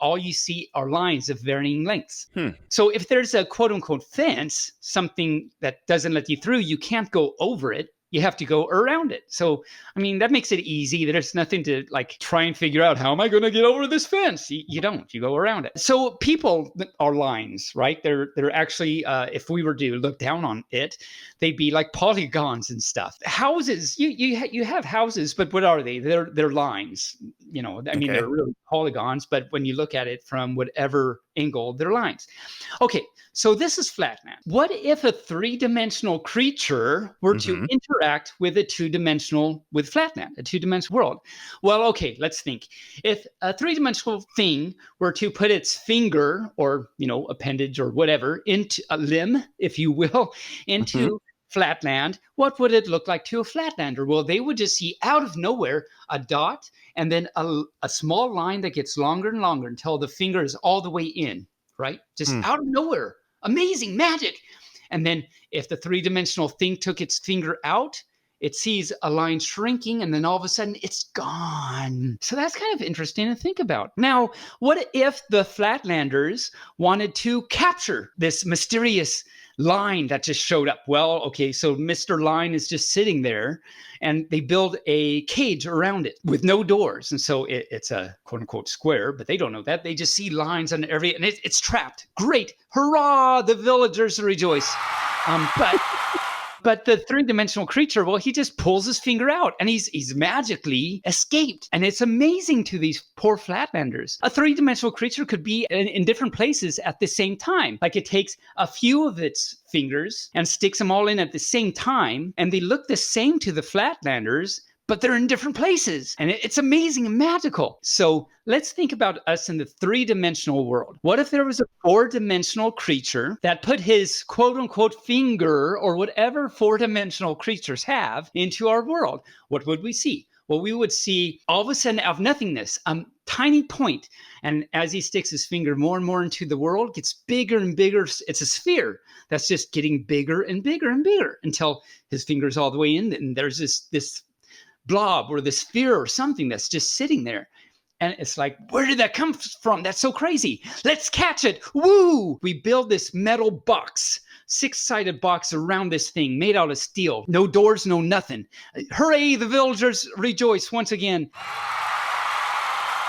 All you see are lines of varying lengths. So if there's a quote unquote fence, something that doesn't let you through, you can't go over it. You have to go around it. So, I mean, that makes it easy. There's nothing to try and figure out, how am I going to get over this fence? You don't. You go around it. So people are lines, right? They're actually, if we were to look down on it, they'd be like polygons and stuff. Houses, you have houses, but what are they? They're lines. They're really polygons, but when you look at it from whatever angle, they're lines. Okay, so this is Flatland. What if a three-dimensional creature were to interact with with Flatland, a two-dimensional world? Well, okay, let's think. If a three-dimensional thing were to put its finger or, appendage or whatever, into a limb, if you will, into Flatland, what would it look like to a Flatlander? Well, they would just see out of nowhere a dot and then a small line that gets longer and longer until the finger is all the way in, right? Just out of nowhere. Amazing magic. And then if the three-dimensional thing took its finger out, it sees a line shrinking and then all of a sudden it's gone. So that's kind of interesting to think about. Now, what if the Flatlanders wanted to capture this mysterious line that just showed up. Well, okay, so Mr. Line is just sitting there, and they build a cage around it with no doors. And so it's a quote unquote square, but they don't know that. They just see lines on and it's trapped. Great. Hurrah. The villagers rejoice. But the three-dimensional creature, well, he just pulls his finger out and he's magically escaped. And it's amazing to these poor Flatlanders. A three-dimensional creature could be in different places at the same time. Like it takes a few of its fingers and sticks them all in at the same time. And they look the same to the Flatlanders, but they're in different places. And it's amazing and magical. So let's think about us in the three-dimensional world. What if there was a four-dimensional creature that put his quote-unquote finger or whatever four-dimensional creatures have into our world? What would we see? Well, we would see all of a sudden out of nothingness, a tiny point. And as he sticks his finger more and more into the world, it gets bigger and bigger. It's a sphere that's just getting bigger and bigger and bigger until his finger's all the way in. And there's this blob or the sphere or something that's just sitting there. And it's like, where did that come from? That's so crazy. Let's catch it. Woo! We build this metal box, 6-sided box around this thing made out of steel. No doors, no nothing. Hooray, the villagers rejoice once again.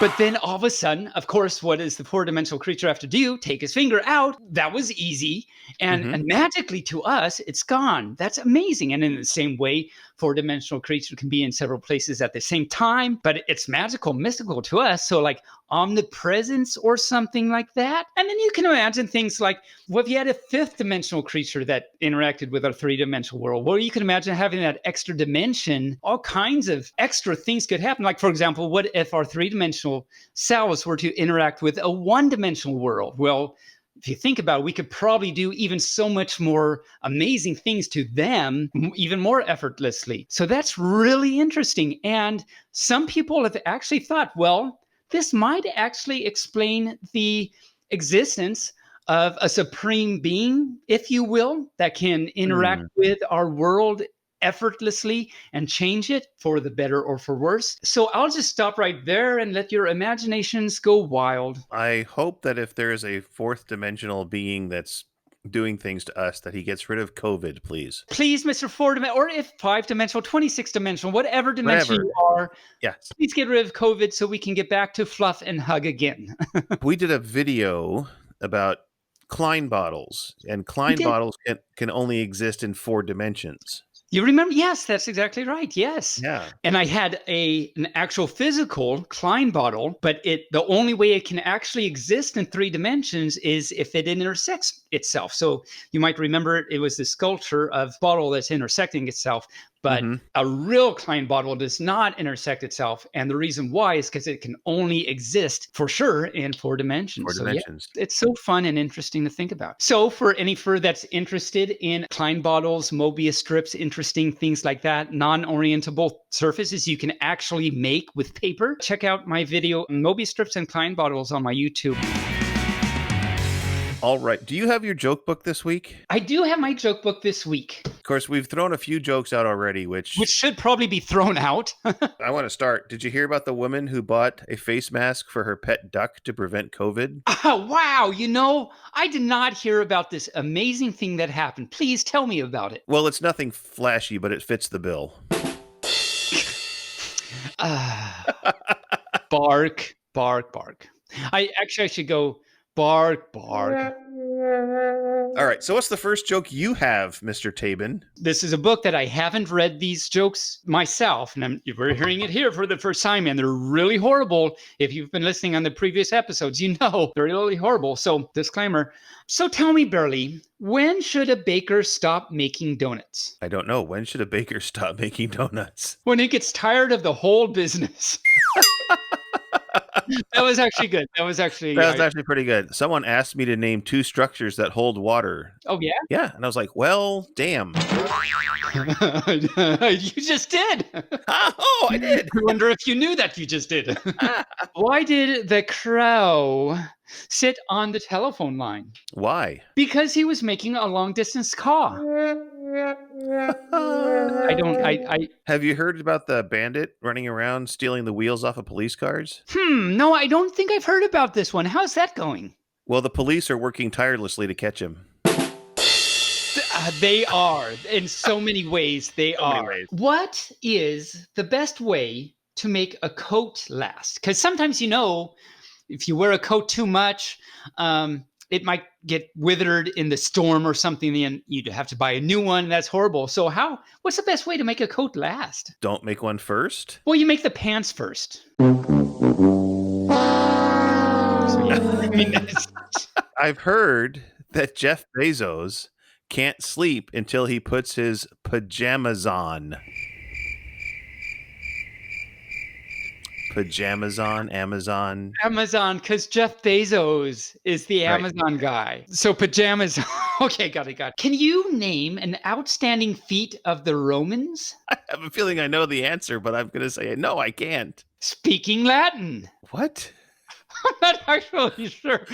But then all of a sudden, of course, what does the four-dimensional creature have to do? Take his finger out. That was easy. And magically to us, it's gone. That's amazing. And in the same way, four-dimensional creature can be in several places at the same time, but it's magical, mystical to us. So like omnipresence or something like that. And then you can imagine things like, well, if you had a fifth-dimensional creature that interacted with our three-dimensional world, well, you can imagine having that extra dimension. All kinds of extra things could happen. Like, for example, what if our three-dimensional selves were to interact with a one-dimensional world? Well, if you think about it, we could probably do even so much more amazing things to them, even more effortlessly. So that's really interesting. And some people have actually thought, well, this might actually explain the existence of a supreme being, if you will, that can interact with our world effortlessly and change it for the better or for worse. So I'll just stop right there and let your imaginations go wild. I hope that if there is a fourth dimensional being that's doing things to us, that he gets rid of COVID, please. Please, Mr. Four-dimensional, or if 5-dimensional, 26-dimensional, whatever dimension you are, yes, please get rid of COVID so we can get back to fluff and hug again. We did a video about Klein bottles, and Klein bottles can only exist in 4 dimensions. You remember? Yes, that's exactly right. Yes. Yeah. And I had an actual physical Klein bottle, but the only way it can actually exist in 3 dimensions is if it intersects itself. So you might remember it was the sculpture of bottle that's intersecting itself, but a real Klein bottle does not intersect itself. And the reason why is because it can only exist for sure in 4 dimensions. 4 dimensions. Yeah, it's so fun and interesting to think about. So for any fur that's interested in Klein bottles, Mobius strips, interesting things like that, non-orientable surfaces you can actually make with paper, check out my video, Mobius strips and Klein bottles, on my YouTube. All right. Do you have your joke book this week? I do have my joke book this week. Of course, we've thrown a few jokes out already, which should probably be thrown out. I want to start. Did you hear about the woman who bought a face mask for her pet duck to prevent COVID? Oh, wow. You know, I did not hear about this amazing thing that happened. Please tell me about it. Well, it's nothing flashy, but it fits the bill. Bark, bark, bark. I should go bark, bark. All right, so what's the first joke you have, Mr. Taebyn? This is a book that I haven't read these jokes myself, and we're hearing it here for the first time, and they're really horrible. If you've been listening on the previous episodes, you know they're really horrible. So, disclaimer. So tell me, Bearly, when should a baker stop making donuts? I don't know. When should a baker stop making donuts? When he gets tired of the whole business. That was actually good. That was actually pretty good. Someone asked me to name 2 structures that hold water. Oh, yeah? Yeah. And I was like, well, damn. You just did. Oh, I did. I wonder if you knew that you just did. Why did the crow sit on the telephone line? Why? Because he was making a long distance call. Have you heard about the bandit running around stealing the wheels off of police cars? No, I don't think I've heard about this one. How's that going? Well, the police are working tirelessly to catch him. They are. In so many ways, they are. What is the best way to make a coat last? Because sometimes, if you wear a coat too much, it might get withered in the storm or something, and you'd have to buy a new one. That's horrible. So what's the best way to make a coat last? Don't make one first? Well, you make the pants first. I've heard that Jeff Bezos can't sleep until he puts his pajamas on. Pajamas on, Amazon. Amazon, because Jeff Bezos is the Amazon guy. So pajamas. Okay, got it. Can you name an outstanding feat of the Romans? I have a feeling I know the answer, but I'm going to say, no, I can't. Speaking Latin. What? I'm not actually sure.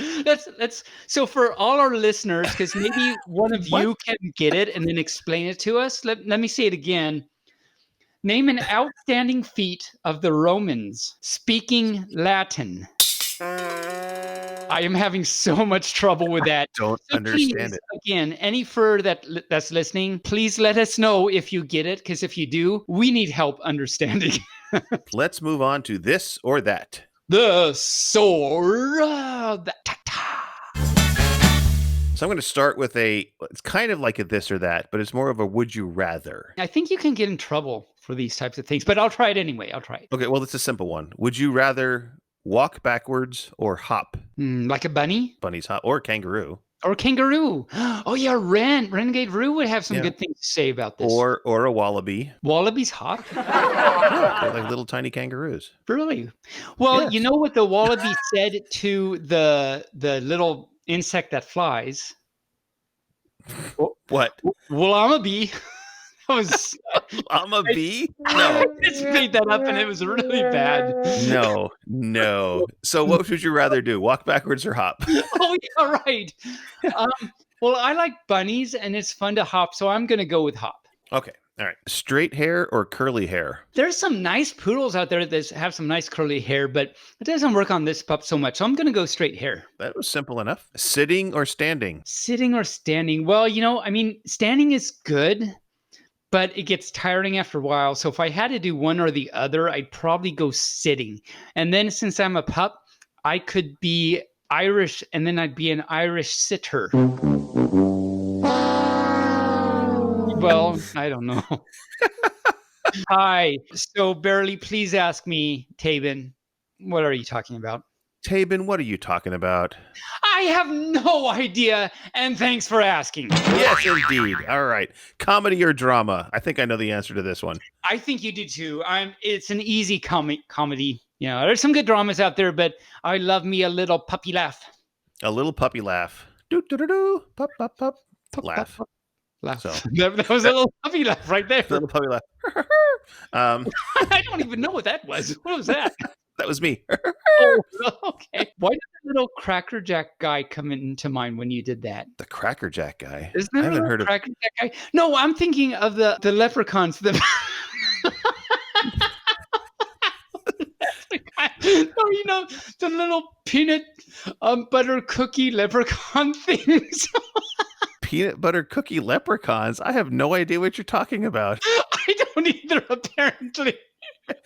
So for all our listeners, because maybe one of you can get it and then explain it to us. Let me say it again. Name an outstanding feat of the Romans speaking Latin. I am having so much trouble with that. I don't understand it. Again, any fur that's listening, please let us know if you get it, because if you do, we need help understanding. Let's move on to this or that. The sword. So I'm going to start with it's kind of like a this or that, but it's more of a would you rather. I think you can get in trouble for these types of things, but I'll try it anyway. Okay, well, it's a simple one. Would you rather walk backwards or hop? Like a bunny? Bunnies hop, or kangaroo. Or kangaroo. Oh, yeah, Renegade Roo would have some good things to say about this. Or a wallaby. Wallabies hop? Yeah, they're like little tiny kangaroos. Really? Well, you know what the wallaby said to the little insect that flies? What? Well, I'm a bee. I'm a bee? No. I just made that up and it was really bad. No. So what would you rather do? Walk backwards or hop? Oh, yeah, right. Well, I like bunnies and it's fun to hop, so I'm going to go with hop. Okay. All right. Straight hair or curly hair? There's some nice poodles out there that have some nice curly hair, but it doesn't work on this pup so much. So I'm going to go straight hair. That was simple enough. Sitting or standing? Sitting or standing? Well, standing is good, but it gets tiring after a while. So if I had to do one or the other, I'd probably go sitting. And then since I'm a pup, I could be Irish, and then I'd be an Irish sitter. Well, I don't know. Hi. So, Bearly, please ask me, Taebyn, what are you talking about? Taebyn, what are you talking about? I have no idea, and thanks for asking. Yes, indeed. All right. Comedy or drama? I think I know the answer to this one. I think you do too. It's an easy comedy. There's some good dramas out there, but I love me a little puppy laugh. A little puppy laugh. Do, pop, pop, pop. Laugh. So, that was a little puppy laugh right there. Little puppy laugh. I don't even know what that was. What was that? That was me. Oh, okay. Why did the little Cracker Jack guy come into mind when you did that? The Cracker Jack guy? Isn't there a Cracker Jack guy? No, I'm thinking of the leprechauns. The little peanut butter cookie leprechaun things. Peanut butter cookie leprechauns? I have no idea what you're talking about. I don't either, apparently.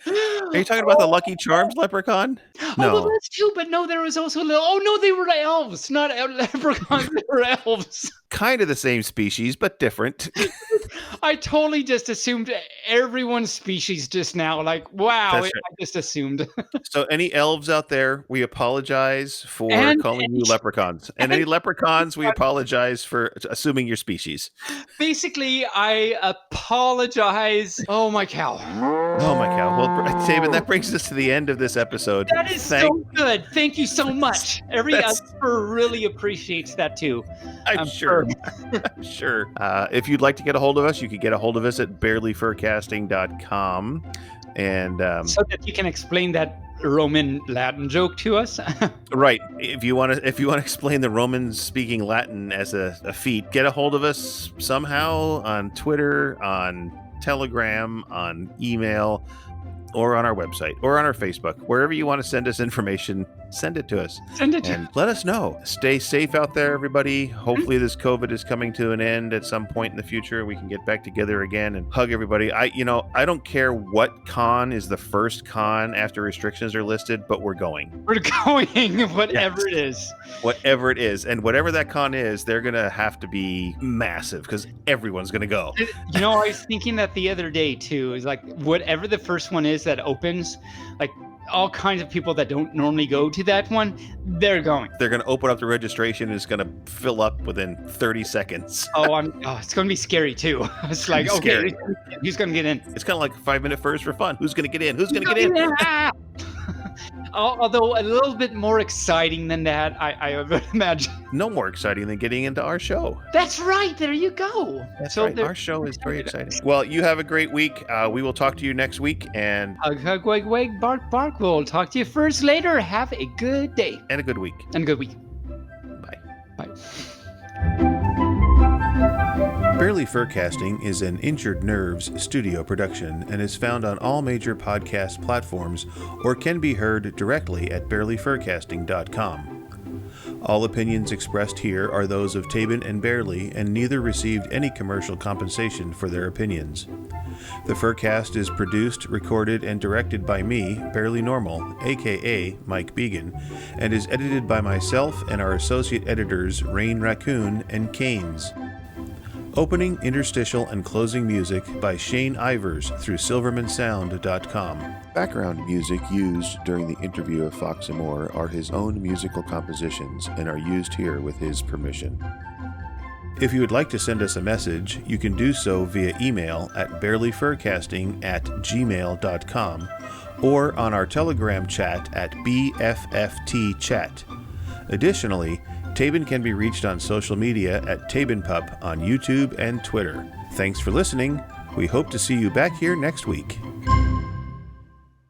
Are you talking about the Lucky Charms leprechaun? No. Oh, well, that's true, but no, there was also they were elves, not leprechauns, they were elves. Kind of the same species, but different. I totally just assumed everyone's species just now. Like, wow, I just assumed. So any elves out there, we apologize for calling you leprechauns. And any leprechauns, we apologize for assuming your species. Basically, I apologize. Oh, my cow. Oh, my cow. Well, Taebyn, that brings us to the end of this episode. That is so good. Thank you so much. Every other really appreciates that, too. I'm sure. Sure. If you'd like to get a hold of us, you can get a hold of us at barelyfurcasting.com. And so that you can explain that Roman Latin joke to us. Right. If you want to explain the Romans speaking Latin as a feat, get a hold of us somehow on Twitter, on Telegram, on email. or on our website, or on our Facebook. Wherever you want to send us information, send it to us. Send it to And let us know. Stay safe out there, everybody. Hopefully this COVID is coming to an end at some point in the future. We can get back together again and hug everybody. I don't care what con is the first con after restrictions are listed, but we're going. We're going, whatever it is. Whatever it is. And whatever that con is, they're going to have to be massive because everyone's going to go. You know, I was thinking that the other day too. Is like whatever the first one is that opens, like all kinds of people that don't normally go to that one, they're going. They're going to open up the registration and it's going to fill up within 30 seconds. It's going to be scary too. It's like, okay, who's going to get in? It's kind of like 5 minute first for fun. Who's going to get in? Who's going to get in? Yeah. Although a little bit more exciting than that, I would imagine. No more exciting than getting into our show. That's right. There you go. That's right. Our show is very exciting. Well, you have a great week. We will talk to you next week. And hug, hug, wag, wag, bark, bark. We'll talk to you first later. Have a good day. And a good week. Bye. Bye. Barely Furcasting is an Injured Nerves studio production and is found on all major podcast platforms or can be heard directly at barelyfurcasting.com. All opinions expressed here are those of Taebyn and Bearly, and neither received any commercial compensation for their opinions. The Furcast is produced, recorded, and directed by me, Barely Normal, aka Mike Began, and is edited by myself and our associate editors Rain Raccoon and Canes. Opening, interstitial, and closing music by Shane Ivers through silvermansound.com. Background music used during the interview of Fox Amoore are his own musical compositions and are used here with his permission. If you would like to send us a message, you can do so via email at barelyfurcasting@gmail.com or on our Telegram chat at BFFTchat. Additionally, Taebyn can be reached on social media at TaebynPup on YouTube and Twitter. Thanks for listening. We hope to see you back here next week.